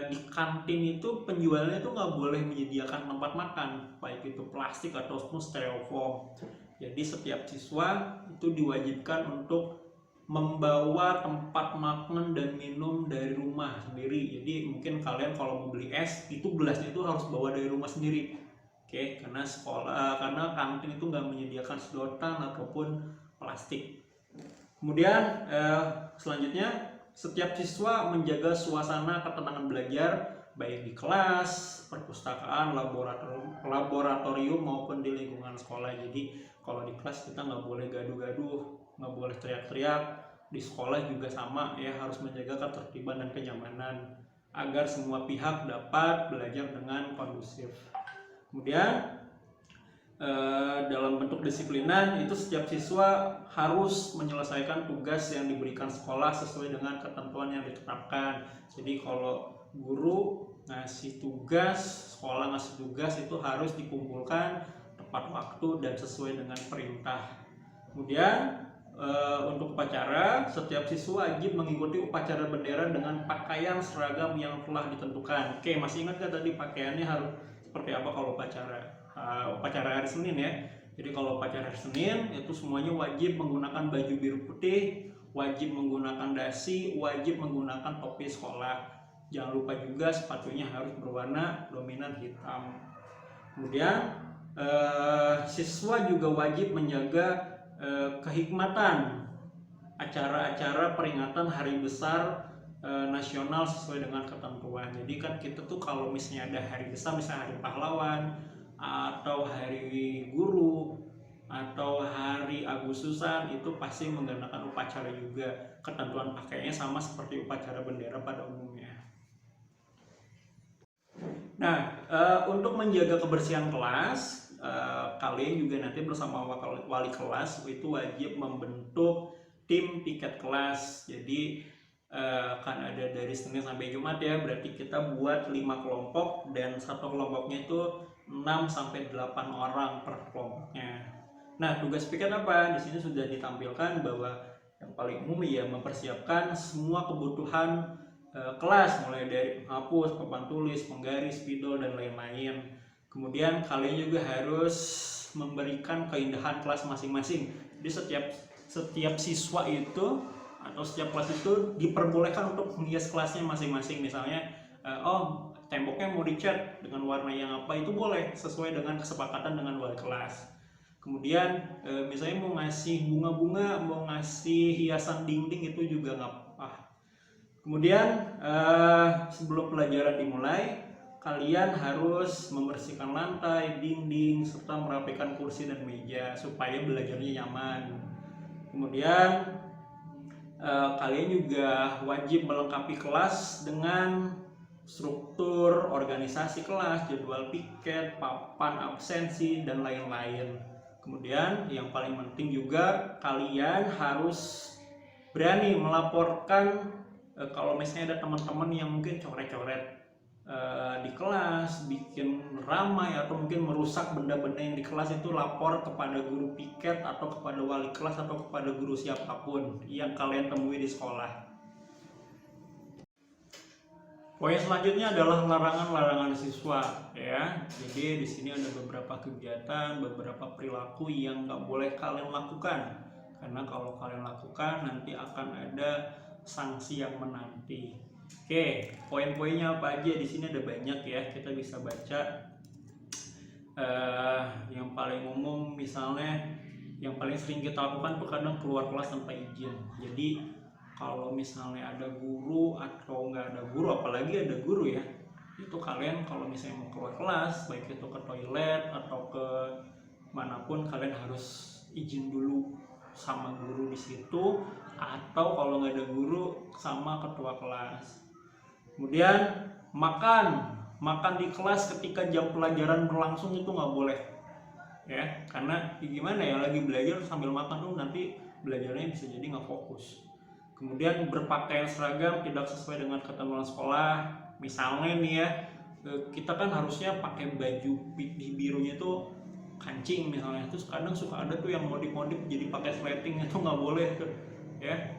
di kantin itu penjualnya itu nggak boleh menyediakan tempat makan, baik itu plastik atau styrofoam. Jadi setiap siswa itu diwajibkan untuk membawa tempat makan dan minum dari rumah sendiri. Jadi mungkin kalian kalau mau beli es, itu gelasnya itu harus bawa dari rumah sendiri. Oke, karena karena kantin itu nggak menyediakan sedotan ataupun plastik. Kemudian selanjutnya, setiap siswa menjaga suasana ketenangan belajar, baik di kelas, perpustakaan, laboratorium maupun di lingkungan sekolah. Jadi kalau di kelas kita nggak boleh gaduh-gaduh, nggak boleh teriak-teriak. Di sekolah juga sama ya, harus menjaga ketertiban dan kenyamanan agar semua pihak dapat belajar dengan kondusif. Kemudian dalam bentuk disiplinan itu setiap siswa harus menyelesaikan tugas yang diberikan sekolah sesuai dengan ketentuan yang ditetapkan. Jadi kalau guru ngasih tugas, sekolah ngasih tugas, itu harus dikumpulkan tepat waktu dan sesuai dengan perintah. Kemudian untuk upacara, setiap siswa wajib mengikuti upacara bendera dengan pakaian seragam yang telah ditentukan. Oke, masih ingat kan tadi pakaiannya harus seperti apa kalau upacara hari Senin ya. Jadi kalau upacara hari Senin itu semuanya wajib menggunakan baju biru putih, wajib menggunakan dasi, wajib menggunakan topi sekolah. Jangan lupa juga sepatunya harus berwarna dominan hitam. Kemudian siswa juga wajib menjaga kehikmatan acara-acara peringatan hari besar nasional sesuai dengan ketentuan. Jadi kan kita tuh kalau misalnya ada hari besar, misalnya hari pahlawan atau hari guru atau hari Agustusan, itu pasti menggunakan upacara juga. Ketentuan pakainya sama seperti upacara bendera pada umumnya. Nah, untuk menjaga kebersihan kelas, kalian juga nanti bersama wali kelas itu wajib membentuk tim piket kelas. Jadi kan ada dari Senin sampai Jumat ya, berarti kita buat 5 kelompok dan satu kelompoknya itu 6-8 orang per kelompoknya. Nah, tugas piket apa? Di sini sudah ditampilkan bahwa yang paling umum ya mempersiapkan semua kebutuhan kelas, mulai dari penghapus, papan tulis, penggaris, spidol, dan lain-lain. Kemudian kalian juga harus memberikan keindahan kelas masing-masing. Jadi setiap siswa itu atau setiap kelas itu diperbolehkan untuk menghias kelasnya masing-masing. Misalnya, temboknya mau dicat dengan warna yang apa, itu boleh sesuai dengan kesepakatan dengan wali kelas. Kemudian misalnya mau ngasih bunga-bunga, mau ngasih hiasan dinding, itu juga nggak apa-apa. Kemudian sebelum pelajaran dimulai, kalian harus membersihkan lantai, dinding, serta merapikan kursi dan meja supaya belajarnya nyaman. Kemudian kalian juga wajib melengkapi kelas dengan struktur organisasi kelas, jadwal piket, papan absensi, dan lain-lain. Kemudian yang paling penting juga kalian harus berani melaporkan kalau misalnya ada teman-teman yang mungkin coret-coret di kelas, bikin ramai atau mungkin merusak benda-benda yang di kelas, itu lapor kepada guru piket atau kepada wali kelas atau kepada guru siapapun yang kalian temui di sekolah. Poin selanjutnya adalah larangan-larangan siswa, ya. Jadi di sini ada beberapa kegiatan, beberapa perilaku yang nggak boleh kalian lakukan, karena kalau kalian lakukan nanti akan ada sanksi yang menanti. Oke, poin-poinnya apa aja? Di sini ada banyak ya, kita bisa baca. Yang paling umum misalnya, yang paling sering kita lakukan tuh kadang keluar kelas tanpa izin. Jadi kalau misalnya ada guru atau nggak ada guru, apalagi ada guru ya, itu kalian kalau misalnya mau keluar kelas, baik itu ke toilet atau ke manapun, kalian harus izin dulu sama guru di situ, atau kalau nggak ada guru sama ketua kelas. Kemudian makan di kelas ketika jam pelajaran berlangsung itu nggak boleh, ya, karena gimana ya, lagi belajar sambil makan tuh nanti belajarnya bisa jadi nggak fokus. Kemudian berpakaian seragam tidak sesuai dengan ketentuan sekolah. Misalnya nih ya, kita kan harusnya pakai baju birunya itu kancing misalnya, terus kadang suka ada tuh yang modif-modif jadi pakai sleting, itu nggak boleh tuh, ya.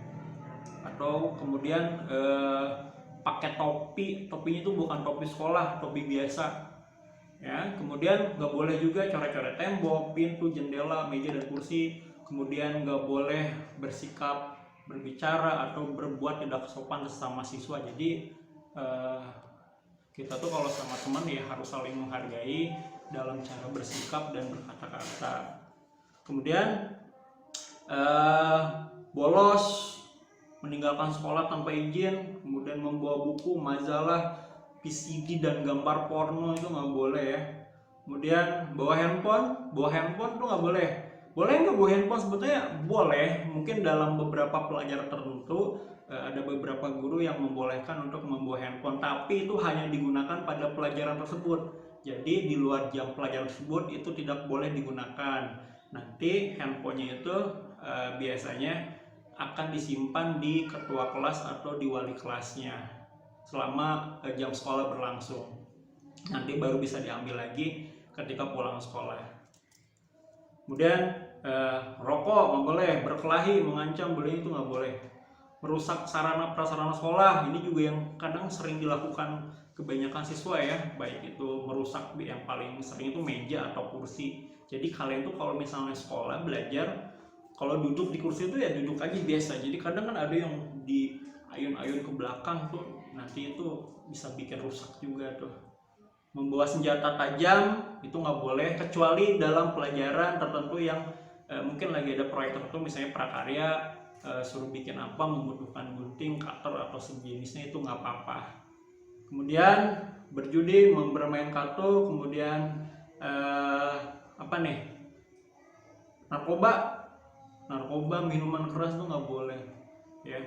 Atau kemudian pakai topinya itu bukan topi sekolah, topi biasa, ya. Kemudian nggak boleh juga coret-coret tembok, pintu, jendela, meja dan kursi. Kemudian nggak boleh bersikap, berbicara atau berbuat tidak sopan sesama siswa. Jadi kita tuh kalau sama teman ya harus saling menghargai dalam cara bersikap dan berkata-kata. Kemudian bolos, meninggalkan sekolah tanpa izin, kemudian membawa buku, majalah, VCD dan gambar porno itu nggak boleh ya. Kemudian bawa handphone tuh nggak boleh. Boleh nggak bawa handphone? Sebetulnya boleh, mungkin dalam beberapa pelajaran tertentu ada beberapa guru yang membolehkan untuk membawa handphone, tapi itu hanya digunakan pada pelajaran tersebut. Jadi di luar jam pelajaran tersebut itu tidak boleh digunakan. Nanti handphonenya itu biasanya akan disimpan di ketua kelas atau di wali kelasnya selama jam sekolah berlangsung. Nanti baru bisa diambil lagi ketika pulang sekolah. Kemudian rokok nggak boleh, berkelahi, mengancam, bullying itu nggak boleh. Merusak sarana prasarana sekolah, ini juga yang kadang sering dilakukan kebanyakan siswa ya, baik itu merusak, yang paling sering itu meja atau kursi. Jadi kalian tuh kalau misalnya sekolah belajar, kalau duduk di kursi itu ya duduk aja biasa. Jadi kadang kan ada yang di ayun-ayun ke belakang tuh, nanti itu bisa bikin rusak juga tuh. Membawa senjata tajam itu nggak boleh, kecuali dalam pelajaran tertentu yang mungkin lagi ada proyek tertentu, misalnya prakarya, suruh bikin apa, membutuhkan gunting, cutter atau sejenisnya, itu nggak apa-apa. Kemudian berjudi, bermain kartu, kemudian narkoba, minuman keras itu nggak boleh, ya.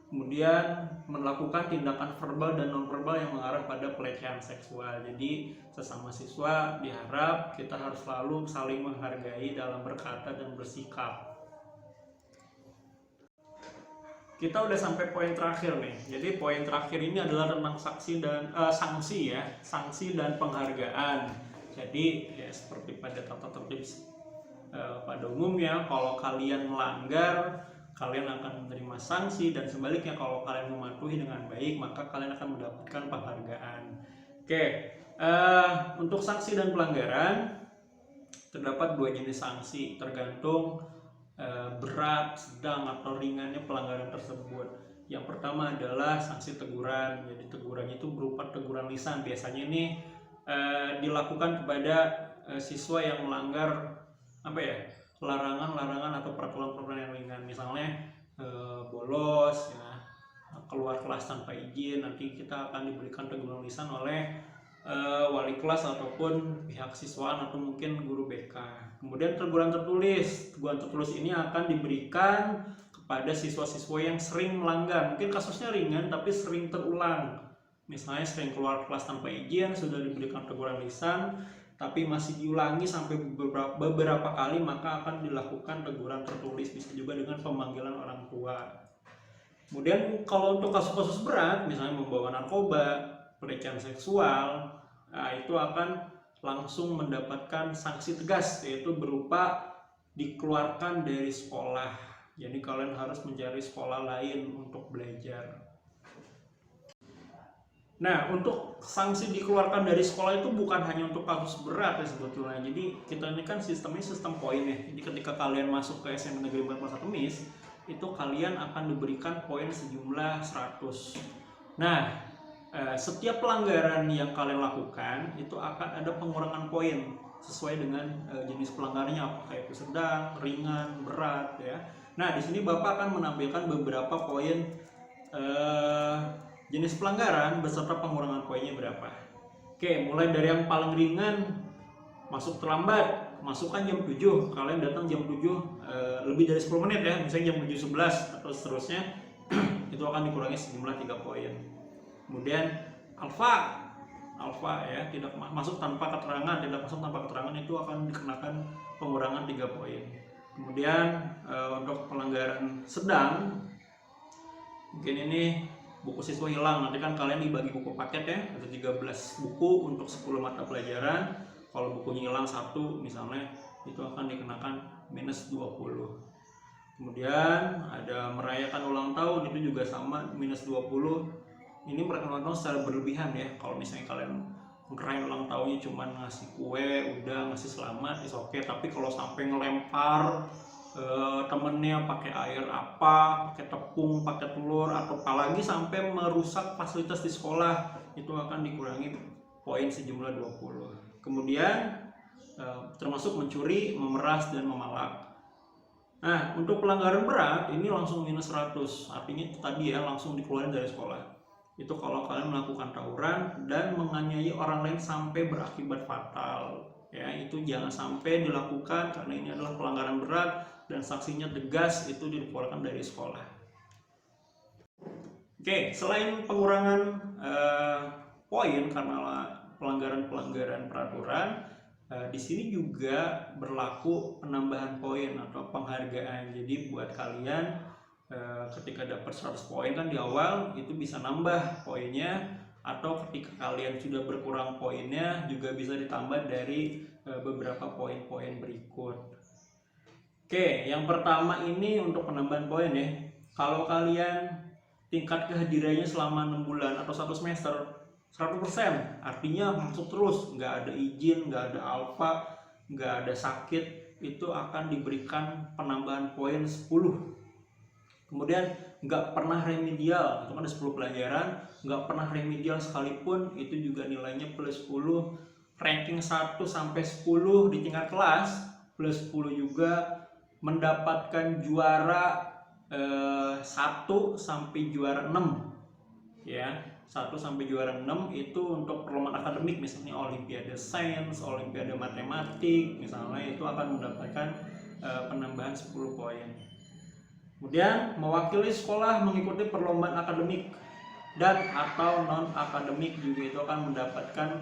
Kemudian melakukan tindakan verbal dan non-verbal yang mengarah pada pelecehan seksual. Jadi sesama siswa diharap kita harus selalu saling menghargai dalam berkata dan bersikap. Kita udah sampai poin terakhir nih. Jadi poin terakhir ini adalah tentang sanksi dan penghargaan. Jadi ya seperti pada tata tertib pada umumnya, kalau kalian melanggar, kalian akan menerima sanksi, dan sebaliknya kalau kalian mematuhi dengan baik, maka kalian akan mendapatkan penghargaan. Oke, untuk sanksi dan pelanggaran terdapat dua jenis sanksi, tergantung berat, sedang atau ringannya pelanggaran tersebut. Yang pertama adalah sanksi teguran. Jadi tegurannya itu berupa teguran lisan. Biasanya ini dilakukan kepada siswa yang melanggar larangan-larangan atau peraturan-peraturan yang ringan, misalnya bolos ya, keluar kelas tanpa izin, nanti kita akan diberikan teguran lisan oleh wali kelas ataupun pihak siswaan atau mungkin guru BK. Kemudian teguran tertulis ini akan diberikan kepada siswa-siswa yang sering melanggar. Mungkin kasusnya ringan tapi sering terulang. Misalnya sering keluar kelas tanpa izin, sudah diberikan teguran lisan, tapi masih diulangi sampai beberapa kali, maka akan dilakukan teguran tertulis, bisa juga dengan pemanggilan orang tua. Kemudian kalau untuk kasus-kasus berat, misalnya membawa narkoba, pelecehan seksual, nah itu akan langsung mendapatkan sanksi tegas, yaitu berupa dikeluarkan dari sekolah. Jadi kalian harus mencari sekolah lain untuk belajar. Nah, untuk sanksi dikeluarkan dari sekolah itu bukan hanya untuk kasus berat ya sebetulnya. Jadi kita ini kan sistemnya sistem poin ya. Jadi ketika kalian masuk ke SMA Negeri 41 MIS, itu kalian akan diberikan poin sejumlah 100. Nah, setiap pelanggaran yang kalian lakukan itu akan ada pengurangan poin sesuai dengan jenis pelanggarannya, apakah itu sedang, ringan, berat ya. Nah, di sini Bapak akan menampilkan beberapa poin jenis pelanggaran beserta pengurangan poinnya berapa. Oke, mulai dari yang paling ringan, masuk terlambat, masukkan jam 7, kalian datang jam 7 lebih dari 10 menit ya, misalnya jam 7.11 atau seterusnya, itu akan dikurangi sejumlah 3 poin. Kemudian alfa ya, tidak masuk tanpa keterangan, itu akan dikenakan pengurangan 3 poin. Kemudian untuk pelanggaran sedang, mungkin ini buku siswa hilang, nanti kan kalian dibagi buku paket ya, ada 13 buku untuk 10 mata pelajaran. Kalau bukunya hilang 1 misalnya, itu akan dikenakan minus 20. Kemudian ada merayakan ulang tahun, itu juga sama, minus 20. Ini merayakan ulang tahun secara berlebihan ya. Kalau misalnya kalian ngerayain ulang tahunnya cuma ngasih kue, udah ngasih selamat, is oke. Tapi kalau sampai ngelempar temennya pakai air apa, pakai tepung, pakai telur, atau apalagi sampai merusak fasilitas di sekolah, itu akan dikurangi poin sejumlah 20. Kemudian termasuk mencuri, memeras, dan memalak. Nah, untuk pelanggaran berat ini langsung minus 100, artinya itu tadi ya, langsung dikeluarin dari sekolah. Itu kalau kalian melakukan tawuran dan menganiaya orang lain sampai berakibat fatal ya, itu jangan sampai dilakukan karena ini adalah pelanggaran berat dan sanksinya tegas, itu dikeluarkan dari sekolah. Oke, selain pengurangan poin karena pelanggaran peraturan, di sini juga berlaku penambahan poin atau penghargaan. Jadi buat kalian ketika dapat 100 poin kan di awal itu bisa nambah poinnya, atau ketika kalian sudah berkurang poinnya juga bisa ditambah dari beberapa poin-poin berikut. Oke, yang pertama ini untuk penambahan poin ya. Kalau kalian tingkat kehadirannya selama 6 bulan atau 1 semester 100%, artinya masuk terus, nggak ada izin, nggak ada alfa, nggak ada sakit, itu akan diberikan penambahan poin 10. Kemudian nggak pernah remedial, itu kan ada 10 pelajaran, nggak pernah remedial sekalipun, itu juga nilainya plus 10. Ranking 1 sampai 10 di tingkat kelas plus 10 juga. Mendapatkan juara 1 sampai juara 6 ya, 1 sampai juara 6 itu untuk perlombaan akademik, misalnya olimpiade sains, olimpiade matematik misalnya, itu akan mendapatkan penambahan 10 poin. Kemudian mewakili sekolah mengikuti perlombaan akademik dan atau non akademik juga itu akan mendapatkan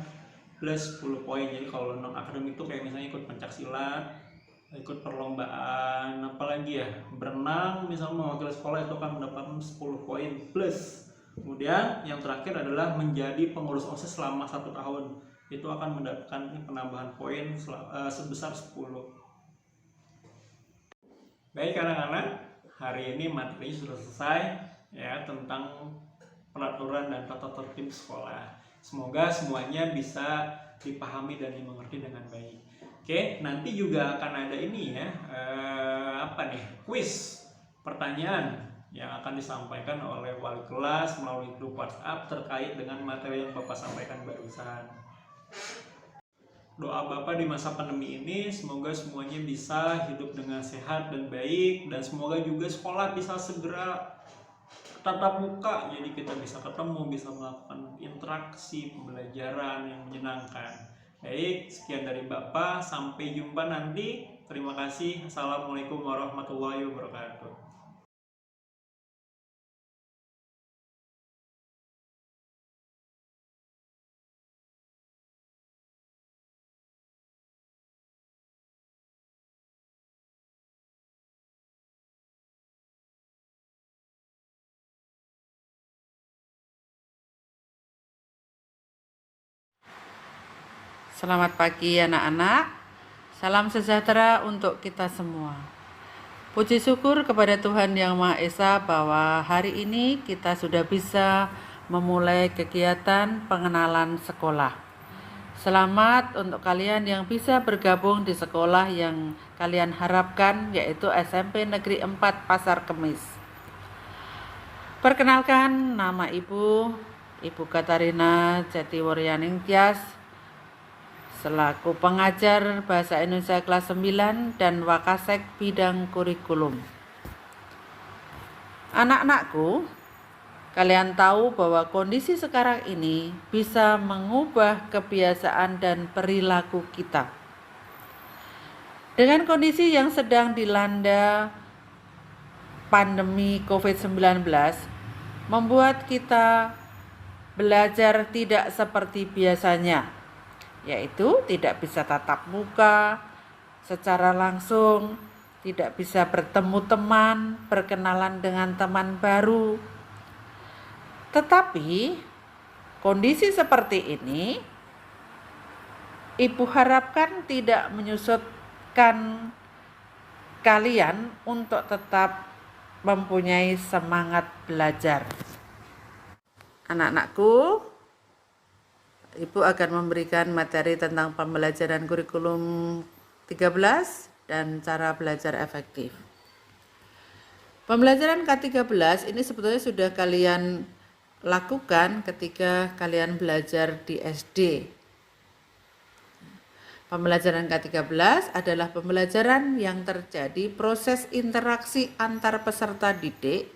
plus 10 poin. Jadi kalau non akademik itu kayak misalnya ikut pencaksilat, ikut perlombaan apalagi ya, berenang misalnya, mewakili sekolah, itu akan mendapatkan 10 poin plus. Kemudian yang terakhir adalah menjadi pengurus OSIS selama 1 tahun, itu akan mendapatkan penambahan poin sebesar 10. Baik anak-anak, hari ini materi sudah selesai ya tentang peraturan dan tata tertib sekolah. Semoga semuanya bisa dipahami dan dimengerti dengan baik. Oke, nanti juga akan ada ini ya, kuis pertanyaan yang akan disampaikan oleh wali kelas melalui grup WhatsApp terkait dengan materi yang Bapak sampaikan barusan. Doa Bapak di masa pandemi ini semoga semuanya bisa hidup dengan sehat dan baik, dan semoga juga sekolah bisa segera tatap muka, jadi kita bisa ketemu, bisa melakukan interaksi pembelajaran yang menyenangkan. Baik, sekian dari Bapak, sampai jumpa nanti. Terima kasih. Assalamualaikum warahmatullahi wabarakatuh. Selamat pagi anak-anak, salam sejahtera untuk kita semua. Puji syukur kepada Tuhan Yang Maha Esa bahwa hari ini kita sudah bisa memulai kegiatan pengenalan sekolah. Selamat untuk kalian yang bisa bergabung di sekolah yang kalian harapkan, yaitu SMP Negeri 4 Pasar Kemis. Perkenalkan, nama Ibu Katarina Jatiwaryaning Tias, selaku pengajar Bahasa Indonesia kelas 9 dan Wakasek bidang kurikulum. Anak-anakku, kalian tahu bahwa kondisi sekarang ini bisa mengubah kebiasaan dan perilaku kita. Dengan kondisi yang sedang dilanda pandemi COVID-19, membuat kita belajar tidak seperti biasanya, yaitu tidak bisa tatap muka secara langsung, tidak bisa bertemu teman, berkenalan dengan teman baru. Tetapi kondisi seperti ini Ibu harapkan tidak menyusutkan kalian untuk tetap mempunyai semangat belajar. Anak-anakku, Ibu akan memberikan materi tentang pembelajaran kurikulum 13 dan cara belajar efektif. Pembelajaran K13 ini sebetulnya sudah kalian lakukan ketika kalian belajar di SD. Pembelajaran K13 adalah pembelajaran yang terjadi proses interaksi antar peserta didik,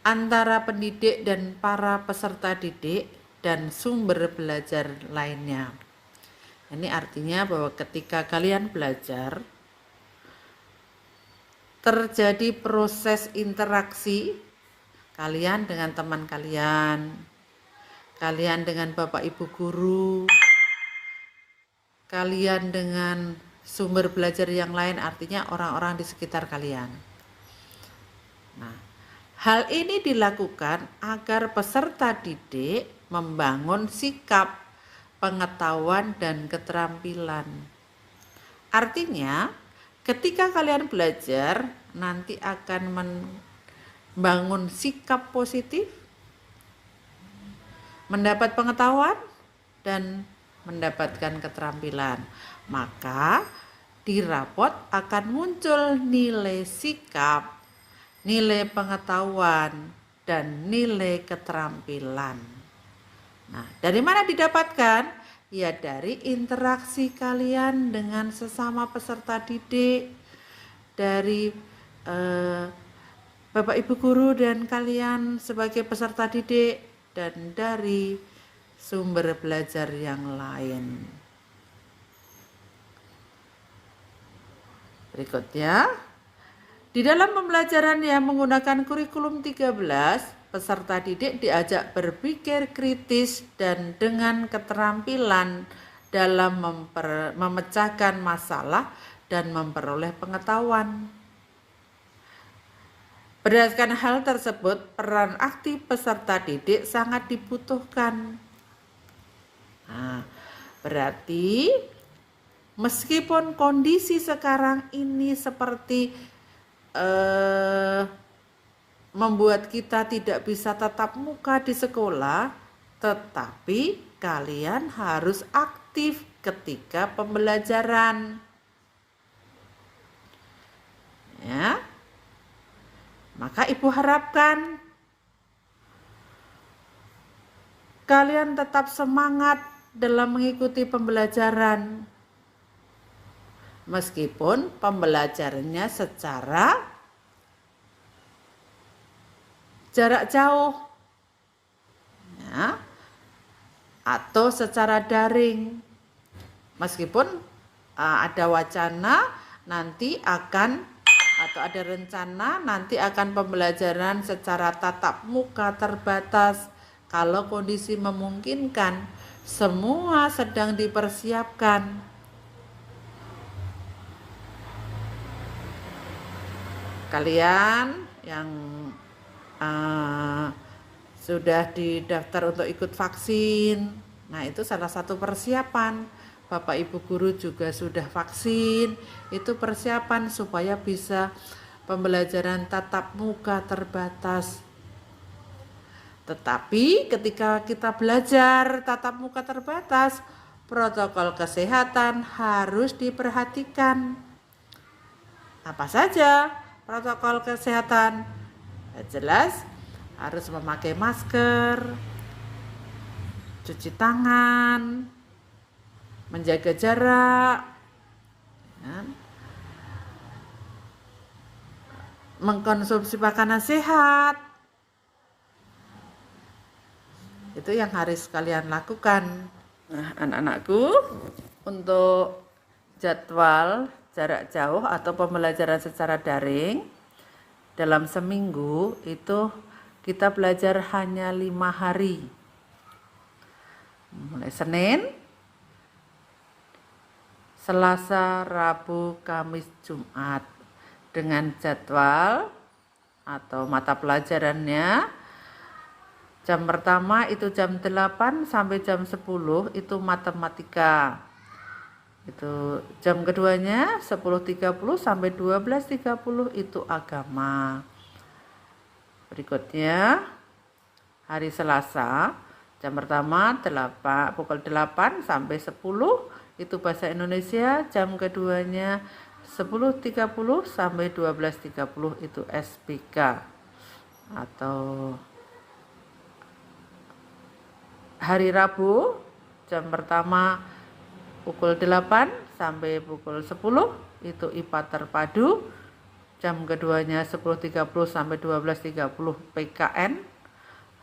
antara pendidik dan para peserta didik, dan sumber belajar lainnya. Ini artinya bahwa ketika kalian belajar, terjadi proses interaksi kalian dengan teman kalian, kalian dengan bapak ibu guru, kalian dengan sumber belajar yang lain, artinya orang-orang di sekitar kalian. Nah, hal ini dilakukan agar peserta didik membangun sikap, pengetahuan, dan keterampilan. Artinya, ketika kalian belajar, nanti akan membangun sikap positif, mendapat pengetahuan, dan mendapatkan keterampilan. Maka, di rapot akan muncul nilai sikap, nilai pengetahuan, dan nilai keterampilan. Nah, dari mana didapatkan? Ya, dari interaksi kalian dengan sesama peserta didik, dari bapak ibu guru dan kalian sebagai peserta didik, dan dari sumber belajar yang lain. Berikutnya, di dalam pembelajaran yang menggunakan kurikulum 13, peserta didik diajak berpikir kritis dan dengan keterampilan dalam memecahkan masalah dan memperoleh pengetahuan. Berdasarkan hal tersebut, peran aktif peserta didik sangat dibutuhkan. Nah, berarti meskipun kondisi sekarang ini seperti membuat kita tidak bisa tatap muka di sekolah, tetapi kalian harus aktif ketika pembelajaran. Ya. Maka Ibu harapkan kalian tetap semangat dalam mengikuti pembelajaran. Meskipun pembelajarannya secara jarak jauh, ya, atau secara daring. Meskipun ada wacana nanti akan atau ada rencana nanti akan pembelajaran secara tatap muka terbatas. Kalau kondisi memungkinkan, semua sedang dipersiapkan. Kalian yang sudah didaftar untuk ikut vaksin, nah itu salah satu persiapan. Bapak Ibu guru juga sudah vaksin, itu persiapan supaya bisa pembelajaran tatap muka terbatas. Tetapi ketika kita belajar tatap muka terbatas, protokol kesehatan harus diperhatikan. Apa saja protokol kesehatan? Jelas harus memakai masker, cuci tangan, menjaga jarak, ya, mengkonsumsi makanan sehat. Itu yang harus kalian lakukan. Nah, anak-anakku, untuk jadwal jarak jauh atau pembelajaran secara daring dalam seminggu itu kita belajar hanya 5 hari. Mulai Senin, Selasa, Rabu, Kamis, Jumat, dengan jadwal atau mata pelajarannya. Jam pertama itu jam 8 sampai jam 10 itu matematika. Itu jam keduanya 10.30 sampai 12.30 itu agama. Berikutnya hari Selasa, jam pertama pukul 8 sampai 10 itu bahasa Indonesia, jam keduanya 10.30 sampai 12.30 itu SPK. Atau hari Rabu, jam pertama pukul 8 sampai pukul 10 itu IPA terpadu, jam keduanya 10.30 sampai 12.30 PKN.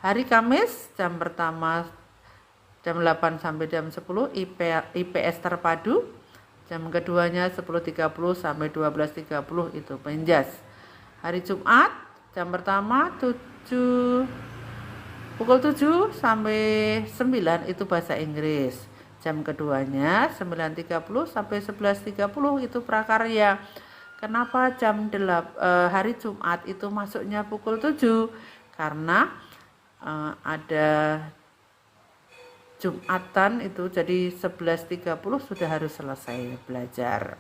Hari Kamis, jam pertama jam 8 sampai jam 10 IPS terpadu, jam keduanya 10.30 sampai 12.30 itu Penjas. Hari Jumat, jam pertama pukul 7 sampai 9 itu bahasa Inggris, jam keduanya 9.30 sampai 11.30 itu prakarya. Kenapa hari Jumat itu masuknya pukul 7? Karena ada Jumatan itu, jadi 11.30 sudah harus selesai belajar.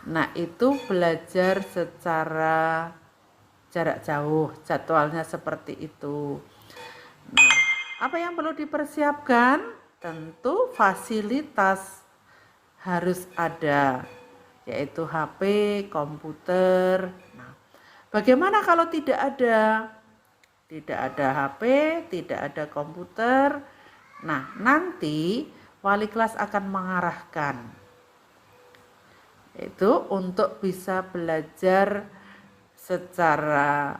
Nah, itu belajar secara jarak jauh, jadwalnya seperti itu. Nah, apa yang perlu dipersiapkan? Tentu fasilitas harus ada, yaitu HP, komputer. Nah, bagaimana kalau tidak ada? Tidak ada HP, tidak ada komputer. Nah, nanti wali kelas akan mengarahkan, itu untuk bisa belajar secara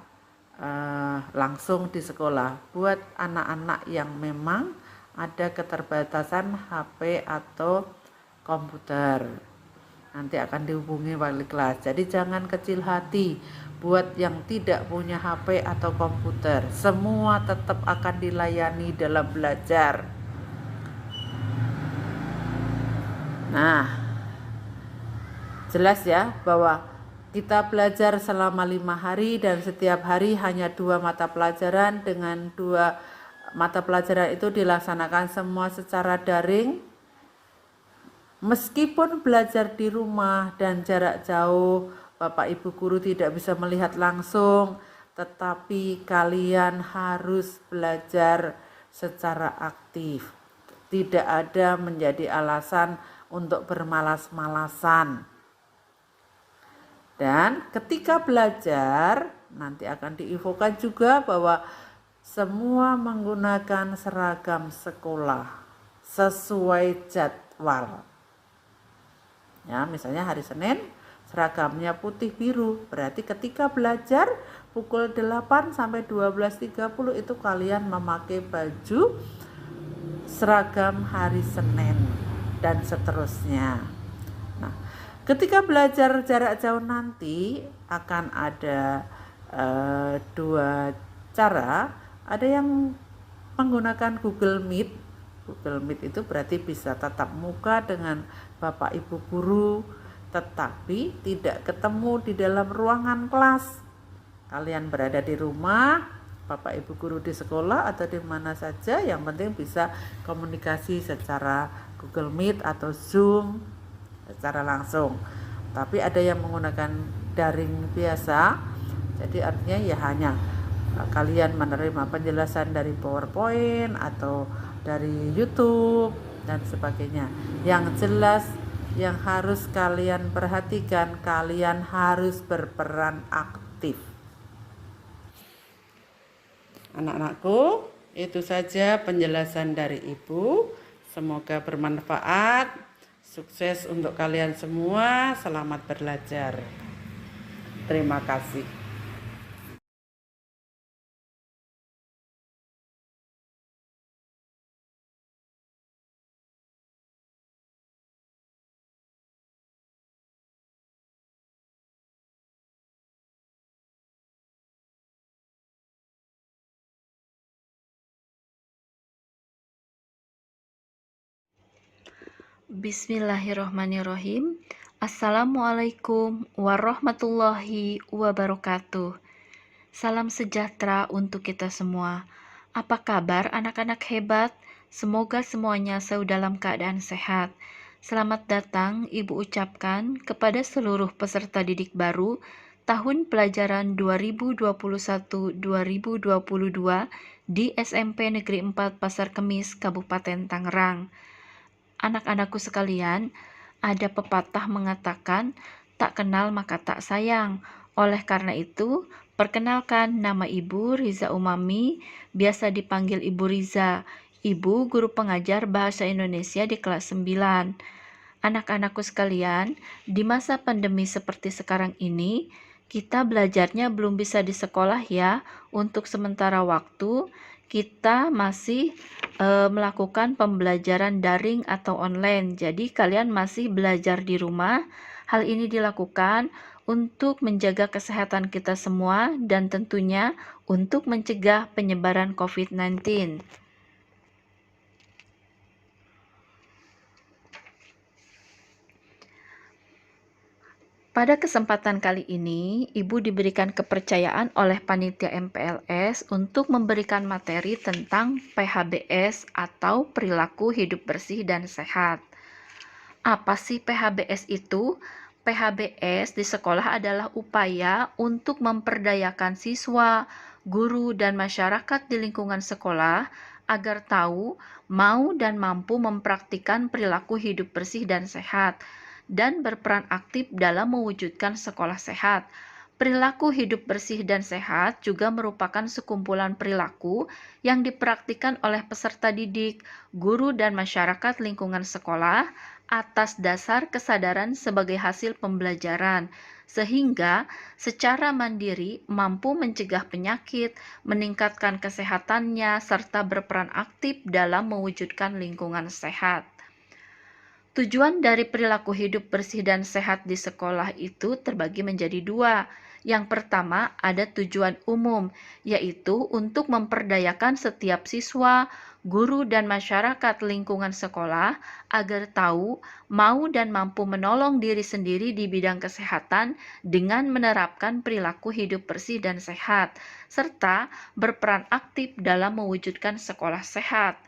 langsung di sekolah. Buat anak-anak yang memang ada keterbatasan HP atau komputer, nanti akan dihubungi wali kelas. Jadi jangan kecil hati buat yang tidak punya HP atau komputer, semua tetap akan dilayani dalam belajar. Nah, jelas ya bahwa kita belajar selama 5 hari dan setiap hari hanya 2 mata pelajaran. Dengan 2 mata pelajaran itu dilaksanakan semua secara daring. Meskipun belajar di rumah dan jarak jauh, Bapak Ibu guru tidak bisa melihat langsung, tetapi kalian harus belajar secara aktif. Tidak ada menjadi alasan untuk bermalas-malasan. Dan ketika belajar, nanti akan diinfokan juga bahwa semua menggunakan seragam sekolah sesuai jadwal. Ya, misalnya hari Senin seragamnya putih biru, berarti ketika belajar pukul 8 sampai 12.30 itu kalian memakai baju seragam hari Senin dan seterusnya. Nah, ketika belajar jarak jauh nanti akan ada dua cara. Ada yang menggunakan Google Meet. Google Meet itu berarti bisa tatap muka dengan Bapak Ibu guru, tetapi tidak ketemu di dalam ruangan kelas. Kalian berada di rumah, Bapak Ibu guru di sekolah atau di mana saja, yang penting bisa komunikasi secara Google Meet atau Zoom secara langsung. Tapi ada yang menggunakan daring biasa, jadi artinya ya hanya kalian menerima penjelasan dari PowerPoint atau dari YouTube dan sebagainya. Yang jelas yang harus kalian perhatikan, kalian harus berperan aktif. Anak-anakku, itu saja penjelasan dari Ibu. Semoga bermanfaat. Sukses untuk kalian semua. Selamat belajar. Terima kasih. Bismillahirrohmanirrohim. Assalamualaikum warahmatullahi wabarakatuh. Salam sejahtera untuk kita semua. Apa kabar anak-anak hebat? Semoga semuanya selalu dalam keadaan sehat. Selamat datang Ibu ucapkan kepada seluruh peserta didik baru tahun pelajaran 2021-2022 di SMP Negeri 4 Pasar Kemis, Kabupaten Tangerang. Anak-anakku sekalian, ada pepatah mengatakan, tak kenal maka tak sayang. Oleh karena itu, perkenalkan nama Ibu Riza Umami, biasa dipanggil Ibu Riza. Ibu guru pengajar bahasa Indonesia di kelas 9. Anak-anakku sekalian, di masa pandemi seperti sekarang ini, kita belajarnya belum bisa di sekolah ya. Untuk sementara waktu, kita masih melakukan pembelajaran daring atau online. Jadi kalian masih belajar di rumah. Hal ini dilakukan untuk menjaga kesehatan kita semua dan tentunya untuk mencegah penyebaran COVID-19. Pada kesempatan kali ini, Ibu diberikan kepercayaan oleh panitia MPLS untuk memberikan materi tentang PHBS atau perilaku hidup bersih dan sehat. Apa sih PHBS itu? PHBS di sekolah adalah upaya untuk memperdayakan siswa, guru, dan masyarakat di lingkungan sekolah agar tahu, mau, dan mampu mempraktikkan perilaku hidup bersih dan sehat, dan berperan aktif dalam mewujudkan sekolah sehat. Perilaku hidup bersih dan sehat juga merupakan sekumpulan perilaku yang dipraktikkan oleh peserta didik, guru, dan masyarakat lingkungan sekolah atas dasar kesadaran sebagai hasil pembelajaran, sehingga secara mandiri mampu mencegah penyakit, meningkatkan kesehatannya, serta berperan aktif dalam mewujudkan lingkungan sehat. Tujuan dari perilaku hidup bersih dan sehat di sekolah itu terbagi menjadi dua. Yang pertama ada tujuan umum, yaitu untuk memperdayakan setiap siswa, guru, dan masyarakat lingkungan sekolah agar tahu, mau, dan mampu menolong diri sendiri di bidang kesehatan dengan menerapkan perilaku hidup bersih dan sehat, serta berperan aktif dalam mewujudkan sekolah sehat.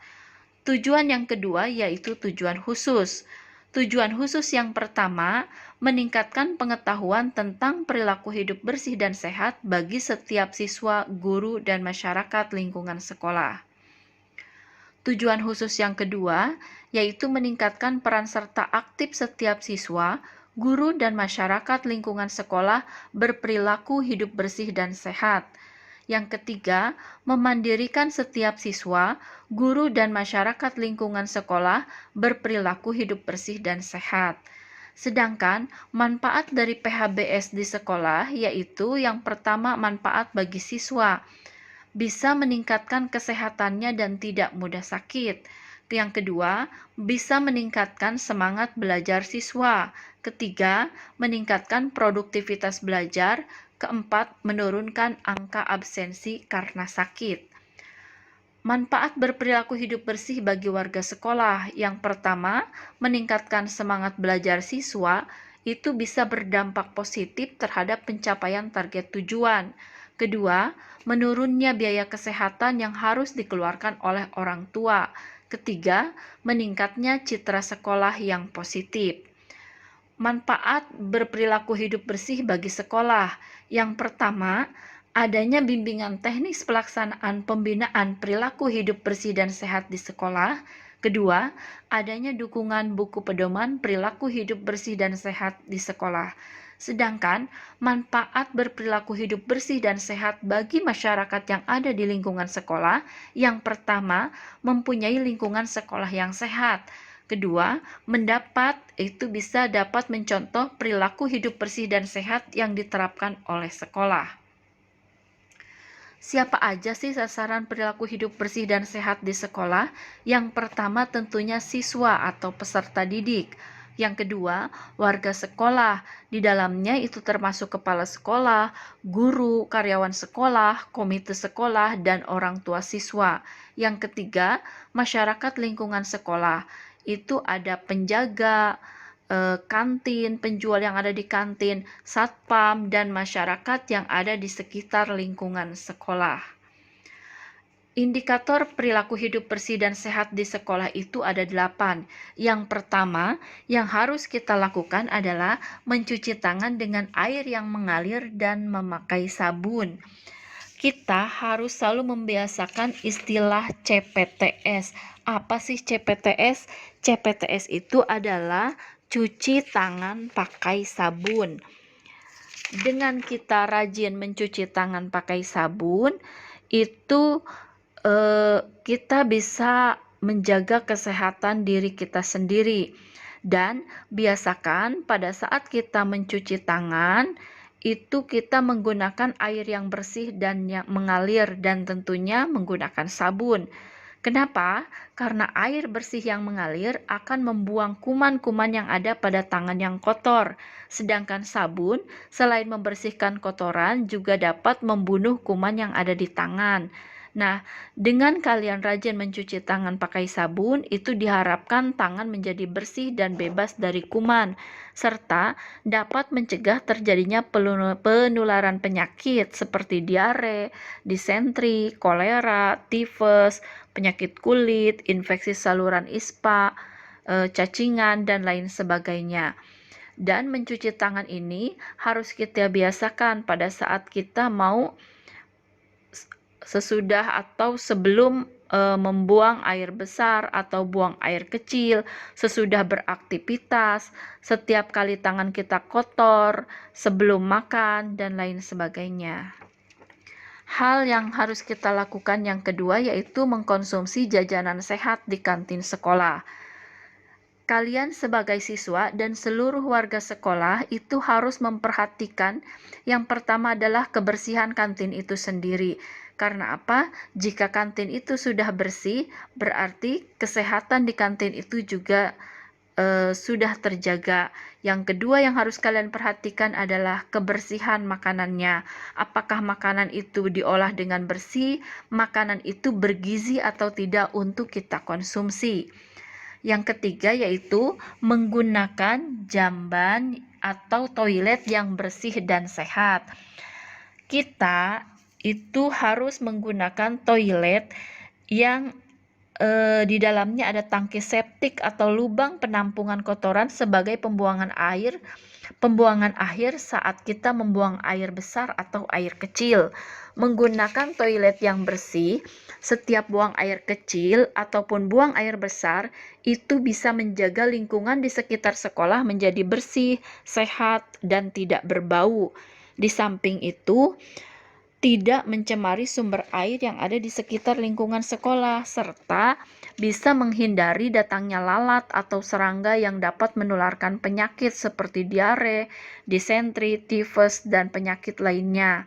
Tujuan yang kedua yaitu tujuan khusus. Tujuan khusus yang pertama, meningkatkan pengetahuan tentang perilaku hidup bersih dan sehat bagi setiap siswa, guru, dan masyarakat lingkungan sekolah. Tujuan khusus yang kedua, yaitu meningkatkan peran serta aktif setiap siswa, guru, dan masyarakat lingkungan sekolah berperilaku hidup bersih dan sehat. Yang ketiga, memandirikan setiap siswa, guru, dan masyarakat lingkungan sekolah berperilaku hidup bersih dan sehat. Sedangkan manfaat dari PHBS di sekolah yaitu yang pertama manfaat bagi siswa, bisa meningkatkan kesehatannya dan tidak mudah sakit. Yang kedua, bisa meningkatkan semangat belajar siswa. Ketiga, meningkatkan produktivitas belajar. Keempat, menurunkan angka absensi karena sakit. Manfaat berperilaku hidup bersih bagi warga sekolah. Yang pertama, meningkatkan semangat belajar siswa, itu bisa berdampak positif terhadap pencapaian target tujuan. Kedua, menurunnya biaya kesehatan yang harus dikeluarkan oleh orang tua. Ketiga, meningkatnya citra sekolah yang positif. Manfaat berperilaku hidup bersih bagi sekolah. Yang pertama, adanya bimbingan teknis pelaksanaan pembinaan perilaku hidup bersih dan sehat di sekolah. Kedua, adanya dukungan buku pedoman perilaku hidup bersih dan sehat di sekolah. Sedangkan manfaat berperilaku hidup bersih dan sehat bagi masyarakat yang ada di lingkungan sekolah, yang pertama, mempunyai lingkungan sekolah yang sehat. Kedua, bisa dapat mencontoh perilaku hidup bersih dan sehat yang diterapkan oleh sekolah. Siapa aja sih sasaran perilaku hidup bersih dan sehat di sekolah? Yang pertama tentunya siswa atau peserta didik. Yang kedua, warga sekolah. Di dalamnya itu termasuk kepala sekolah, guru, karyawan sekolah, komite sekolah, dan orang tua siswa. Yang ketiga, masyarakat lingkungan sekolah. Itu ada penjaga, kantin, penjual yang ada di kantin, satpam, dan masyarakat yang ada di sekitar lingkungan sekolah. Indikator perilaku hidup bersih dan sehat di sekolah itu ada 8. Yang pertama, yang harus kita lakukan adalah mencuci tangan dengan air yang mengalir dan memakai sabun. Kita harus selalu membiasakan istilah CPTS. Apa sih CPTS? CPTS itu adalah cuci tangan pakai sabun. Dengan kita rajin mencuci tangan pakai sabun, itu kita bisa menjaga kesehatan diri kita sendiri. Dan biasakan pada saat kita mencuci tangan, itu kita menggunakan air yang bersih dan yang mengalir, dan tentunya menggunakan sabun. Kenapa? Karena air bersih yang mengalir akan membuang kuman-kuman yang ada pada tangan yang kotor. Sedangkan sabun, selain membersihkan kotoran, juga dapat membunuh kuman yang ada di tangan. Nah, dengan kalian rajin mencuci tangan pakai sabun, itu diharapkan tangan menjadi bersih dan bebas dari kuman, serta dapat mencegah terjadinya penularan penyakit seperti diare, disentri, kolera, tifus, penyakit kulit, infeksi saluran ispa, cacingan, dan lain sebagainya. Dan mencuci tangan ini harus kita biasakan pada saat kita mau sesudah atau sebelum membuang air besar atau buang air kecil, sesudah beraktivitas, setiap kali tangan kita kotor, sebelum makan, dan lain sebagainya. Hal yang harus kita lakukan yang kedua yaitu mengkonsumsi jajanan sehat di kantin sekolah. Kalian sebagai siswa dan seluruh warga sekolah itu harus memperhatikan yang pertama adalah kebersihan kantin itu sendiri. Karena apa? Jika kantin itu sudah bersih, berarti kesehatan di kantin itu juga sudah terjaga. Yang kedua yang harus kalian perhatikan adalah kebersihan makanannya. Apakah makanan itu diolah dengan bersih, makanan itu bergizi atau tidak untuk kita konsumsi. Yang ketiga yaitu menggunakan jamban atau toilet yang bersih dan sehat. Kita itu harus menggunakan toilet yang di dalamnya ada tangki septik atau lubang penampungan kotoran sebagai pembuangan akhir saat kita membuang air besar atau air kecil. Menggunakan toilet yang bersih, setiap buang air kecil ataupun buang air besar itu bisa menjaga lingkungan di sekitar sekolah menjadi bersih, sehat, dan tidak berbau. Di samping itu, tidak mencemari sumber air yang ada di sekitar lingkungan sekolah, serta bisa menghindari datangnya lalat atau serangga yang dapat menularkan penyakit seperti diare, disentri, tifus, dan penyakit lainnya.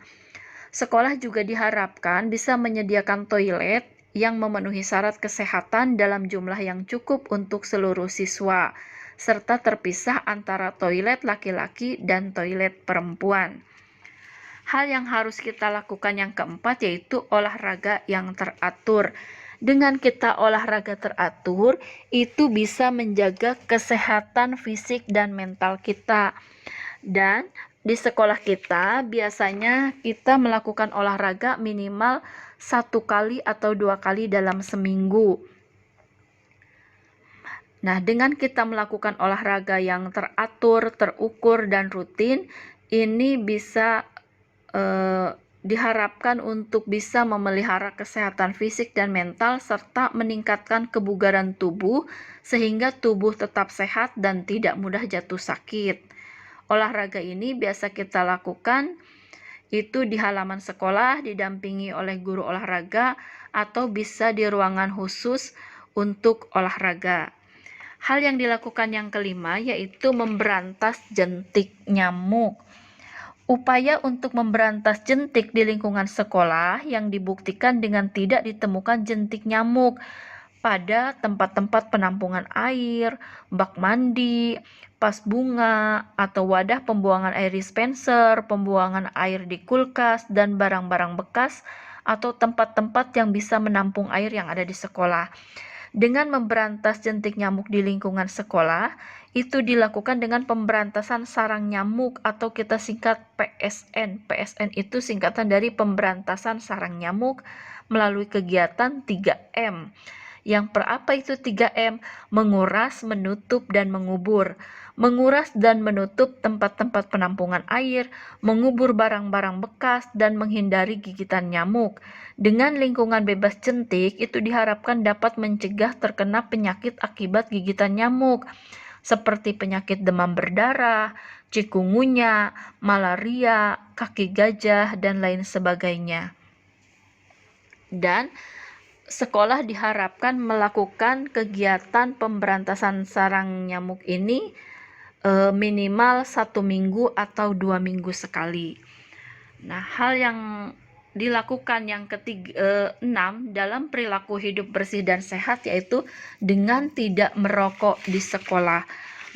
Sekolah juga diharapkan bisa menyediakan toilet yang memenuhi syarat kesehatan dalam jumlah yang cukup untuk seluruh siswa, serta terpisah antara toilet laki-laki dan toilet perempuan. Hal yang harus kita lakukan yang keempat yaitu olahraga yang teratur. Dengan kita olahraga teratur, itu bisa menjaga kesehatan fisik dan mental kita. Dan di sekolah kita biasanya kita melakukan olahraga minimal 1 kali atau 2 kali dalam seminggu. Nah, dengan kita melakukan olahraga yang teratur, terukur, dan rutin, ini bisa diharapkan untuk bisa memelihara kesehatan fisik dan mental serta meningkatkan kebugaran tubuh sehingga tubuh tetap sehat dan tidak mudah jatuh sakit. Olahraga ini biasa kita lakukan itu di halaman sekolah didampingi oleh guru olahraga atau bisa di ruangan khusus untuk olahraga. Hal yang dilakukan yang kelima yaitu memberantas jentik nyamuk. Upaya untuk memberantas jentik di lingkungan sekolah yang dibuktikan dengan tidak ditemukan jentik nyamuk pada tempat-tempat penampungan air, bak mandi, vas bunga, atau wadah pembuangan air dispenser, pembuangan air di kulkas, dan barang-barang bekas atau tempat-tempat yang bisa menampung air yang ada di sekolah. Dengan memberantas jentik nyamuk di lingkungan sekolah, itu dilakukan dengan pemberantasan sarang nyamuk atau kita singkat PSN. PSN itu singkatan dari pemberantasan sarang nyamuk melalui kegiatan 3M. Yang apa itu 3M? Menguras, menutup, dan mengubur. Menguras dan menutup tempat-tempat penampungan air, mengubur barang-barang bekas, dan menghindari gigitan nyamuk. Dengan lingkungan bebas jentik, itu diharapkan dapat mencegah terkena penyakit akibat gigitan nyamuk, seperti penyakit demam berdarah, cikungunya, malaria, kaki gajah, dan lain sebagainya. Dan sekolah diharapkan melakukan kegiatan pemberantasan sarang nyamuk ini minimal 1 minggu atau 2 minggu sekali. Nah, hal yang dilakukan yang ke-6 dalam perilaku hidup bersih dan sehat yaitu dengan tidak merokok di sekolah.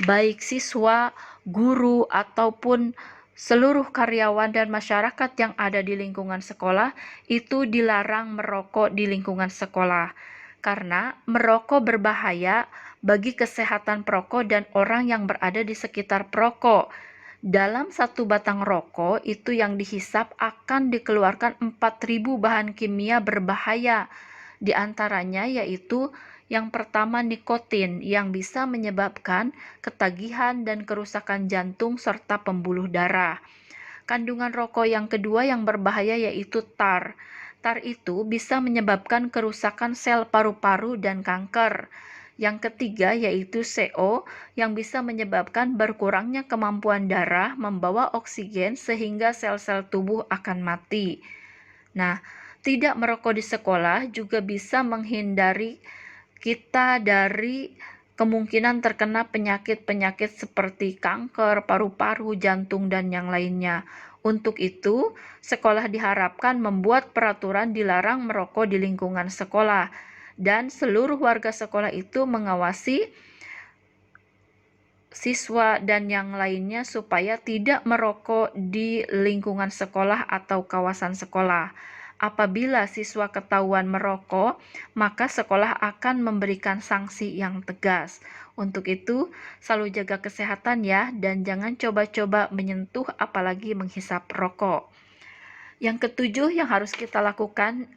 Baik siswa, guru, ataupun seluruh karyawan dan masyarakat yang ada di lingkungan sekolah itu dilarang merokok di lingkungan sekolah. Karena merokok berbahaya bagi kesehatan perokok dan orang yang berada di sekitar perokok. Dalam 1 batang rokok itu yang dihisap akan dikeluarkan 4.000 bahan kimia berbahaya. Di antaranya yaitu yang pertama nikotin yang bisa menyebabkan ketagihan dan kerusakan jantung serta pembuluh darah. Kandungan rokok yang kedua yang berbahaya yaitu tar. Tar itu bisa menyebabkan kerusakan sel paru-paru dan kanker. Yang ketiga yaitu CO yang bisa menyebabkan berkurangnya kemampuan darah membawa oksigen sehingga sel-sel tubuh akan mati. Nah, tidak merokok di sekolah juga bisa menghindari kita dari kemungkinan terkena penyakit-penyakit seperti kanker, paru-paru, jantung, dan yang lainnya. Untuk itu, sekolah diharapkan membuat peraturan dilarang merokok di lingkungan sekolah. Dan seluruh warga sekolah itu mengawasi siswa dan yang lainnya supaya tidak merokok di lingkungan sekolah atau kawasan sekolah. Apabila siswa ketahuan merokok, maka sekolah akan memberikan sanksi yang tegas. Untuk itu, selalu jaga kesehatan ya, dan jangan coba-coba menyentuh apalagi menghisap rokok. Yang ketujuh yang harus kita lakukan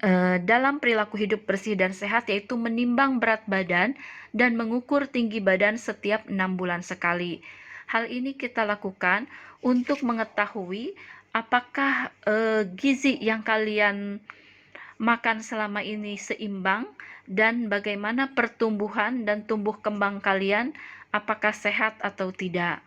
dalam perilaku hidup bersih dan sehat yaitu menimbang berat badan dan mengukur tinggi badan setiap 6 bulan sekali. Hal ini kita lakukan untuk mengetahui apakah gizi yang kalian makan selama ini seimbang dan bagaimana pertumbuhan dan tumbuh kembang kalian, apakah sehat atau tidak.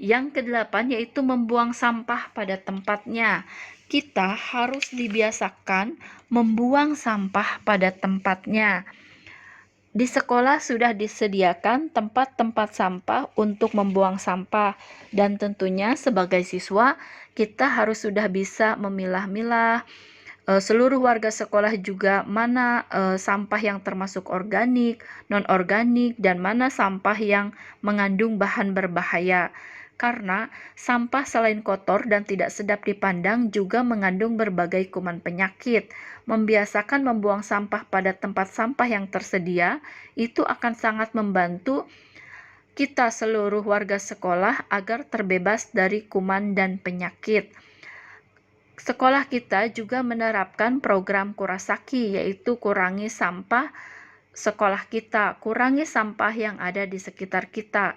Yang ke-8 yaitu membuang sampah pada tempatnya. kita harus dibiasakan membuang sampah pada tempatnya. Di sekolah sudah disediakan tempat-tempat sampah untuk membuang sampah, dan tentunya sebagai siswa kita harus sudah bisa memilah-milah. Seluruh warga sekolah juga mana sampah yang termasuk organik, non-organik, dan mana sampah yang mengandung bahan berbahaya. Karena sampah selain kotor dan tidak sedap dipandang juga mengandung berbagai kuman penyakit. Membiasakan membuang sampah pada tempat sampah yang tersedia itu akan sangat membantu kita seluruh warga sekolah agar terbebas dari kuman dan penyakit. Sekolah kita juga menerapkan program Kurasaki, yaitu kurangi sampah sekolah kita, kurangi sampah yang ada di sekitar kita.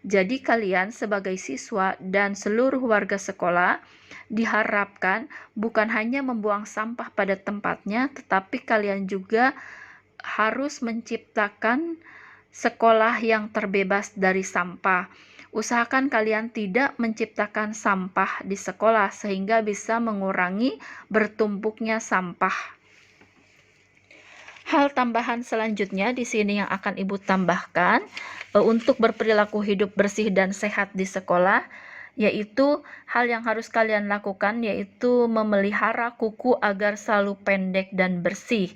Jadi kalian sebagai siswa dan seluruh warga sekolah diharapkan bukan hanya membuang sampah pada tempatnya, tetapi kalian juga harus menciptakan sekolah yang terbebas dari sampah. Usahakan kalian tidak menciptakan sampah di sekolah sehingga bisa mengurangi bertumpuknya sampah. Hal tambahan selanjutnya di sini yang akan Ibu tambahkan untuk berperilaku hidup bersih dan sehat di sekolah, yaitu hal yang harus kalian lakukan yaitu memelihara kuku agar selalu pendek dan bersih.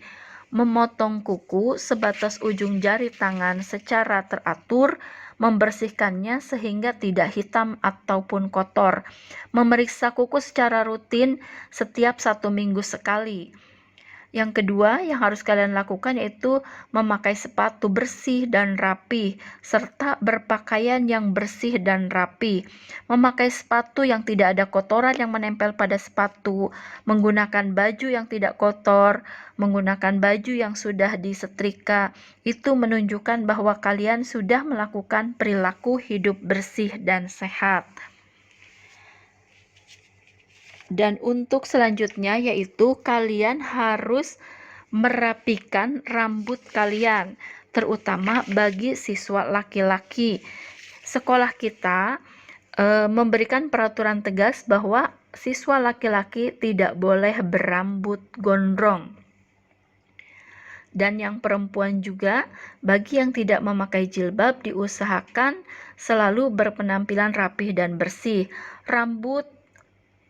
Memotong kuku sebatas ujung jari tangan secara teratur, membersihkannya sehingga tidak hitam ataupun kotor. Memeriksa kuku secara rutin setiap 1 minggu sekali. Yang kedua yang harus kalian lakukan yaitu memakai sepatu bersih dan rapi, serta berpakaian yang bersih dan rapi. Memakai sepatu yang tidak ada kotoran yang menempel pada sepatu, menggunakan baju yang tidak kotor, menggunakan baju yang sudah disetrika, itu menunjukkan bahwa kalian sudah melakukan perilaku hidup bersih dan sehat. Dan untuk selanjutnya yaitu kalian harus merapikan rambut kalian, terutama bagi siswa laki-laki. Sekolah kita memberikan peraturan tegas bahwa siswa laki-laki tidak boleh berambut gondrong. Dan yang perempuan juga, bagi yang tidak memakai jilbab diusahakan selalu berpenampilan rapih dan bersih. Rambut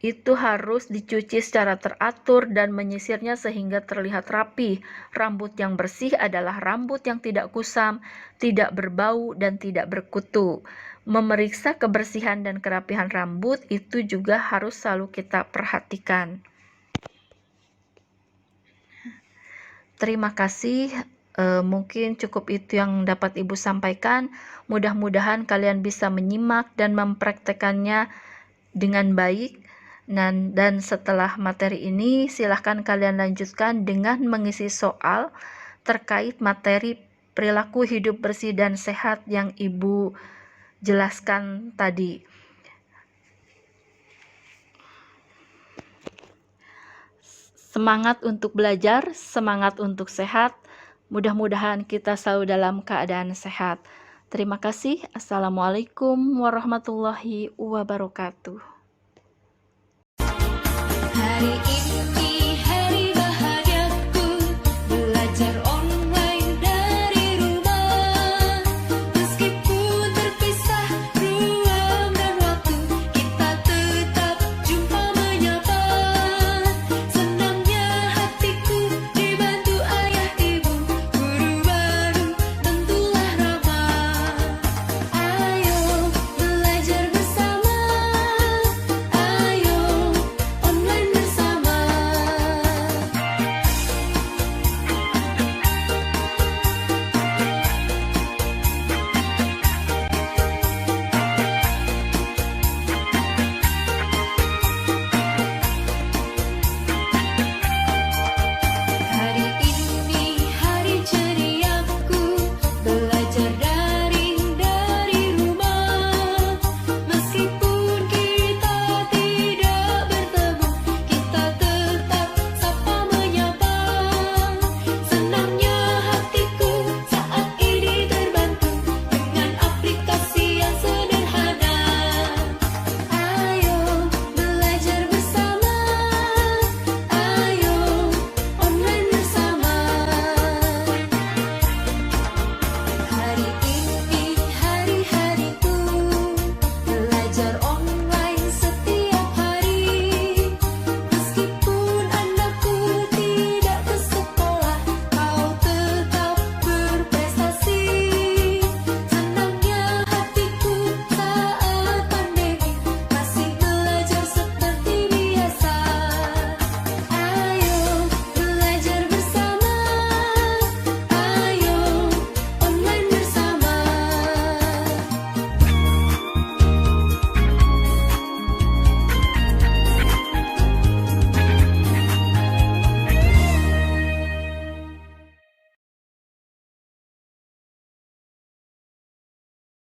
itu harus dicuci secara teratur dan menyisirnya sehingga terlihat rapi. Rambut yang bersih adalah rambut yang tidak kusam, tidak berbau, dan tidak berkutu. Memeriksa kebersihan dan kerapihan rambut itu juga harus selalu kita perhatikan. Terima kasih. Mungkin cukup itu yang dapat Ibu sampaikan. Mudah-mudahan kalian bisa menyimak dan mempraktekannya dengan baik. Dan setelah materi ini silahkan kalian lanjutkan dengan mengisi soal terkait materi perilaku hidup bersih dan sehat yang Ibu jelaskan tadi. Semangat untuk belajar, semangat untuk sehat. Mudah-mudahan kita selalu dalam keadaan sehat. Terima kasih. Assalamualaikum warahmatullahi wabarakatuh. Hari ini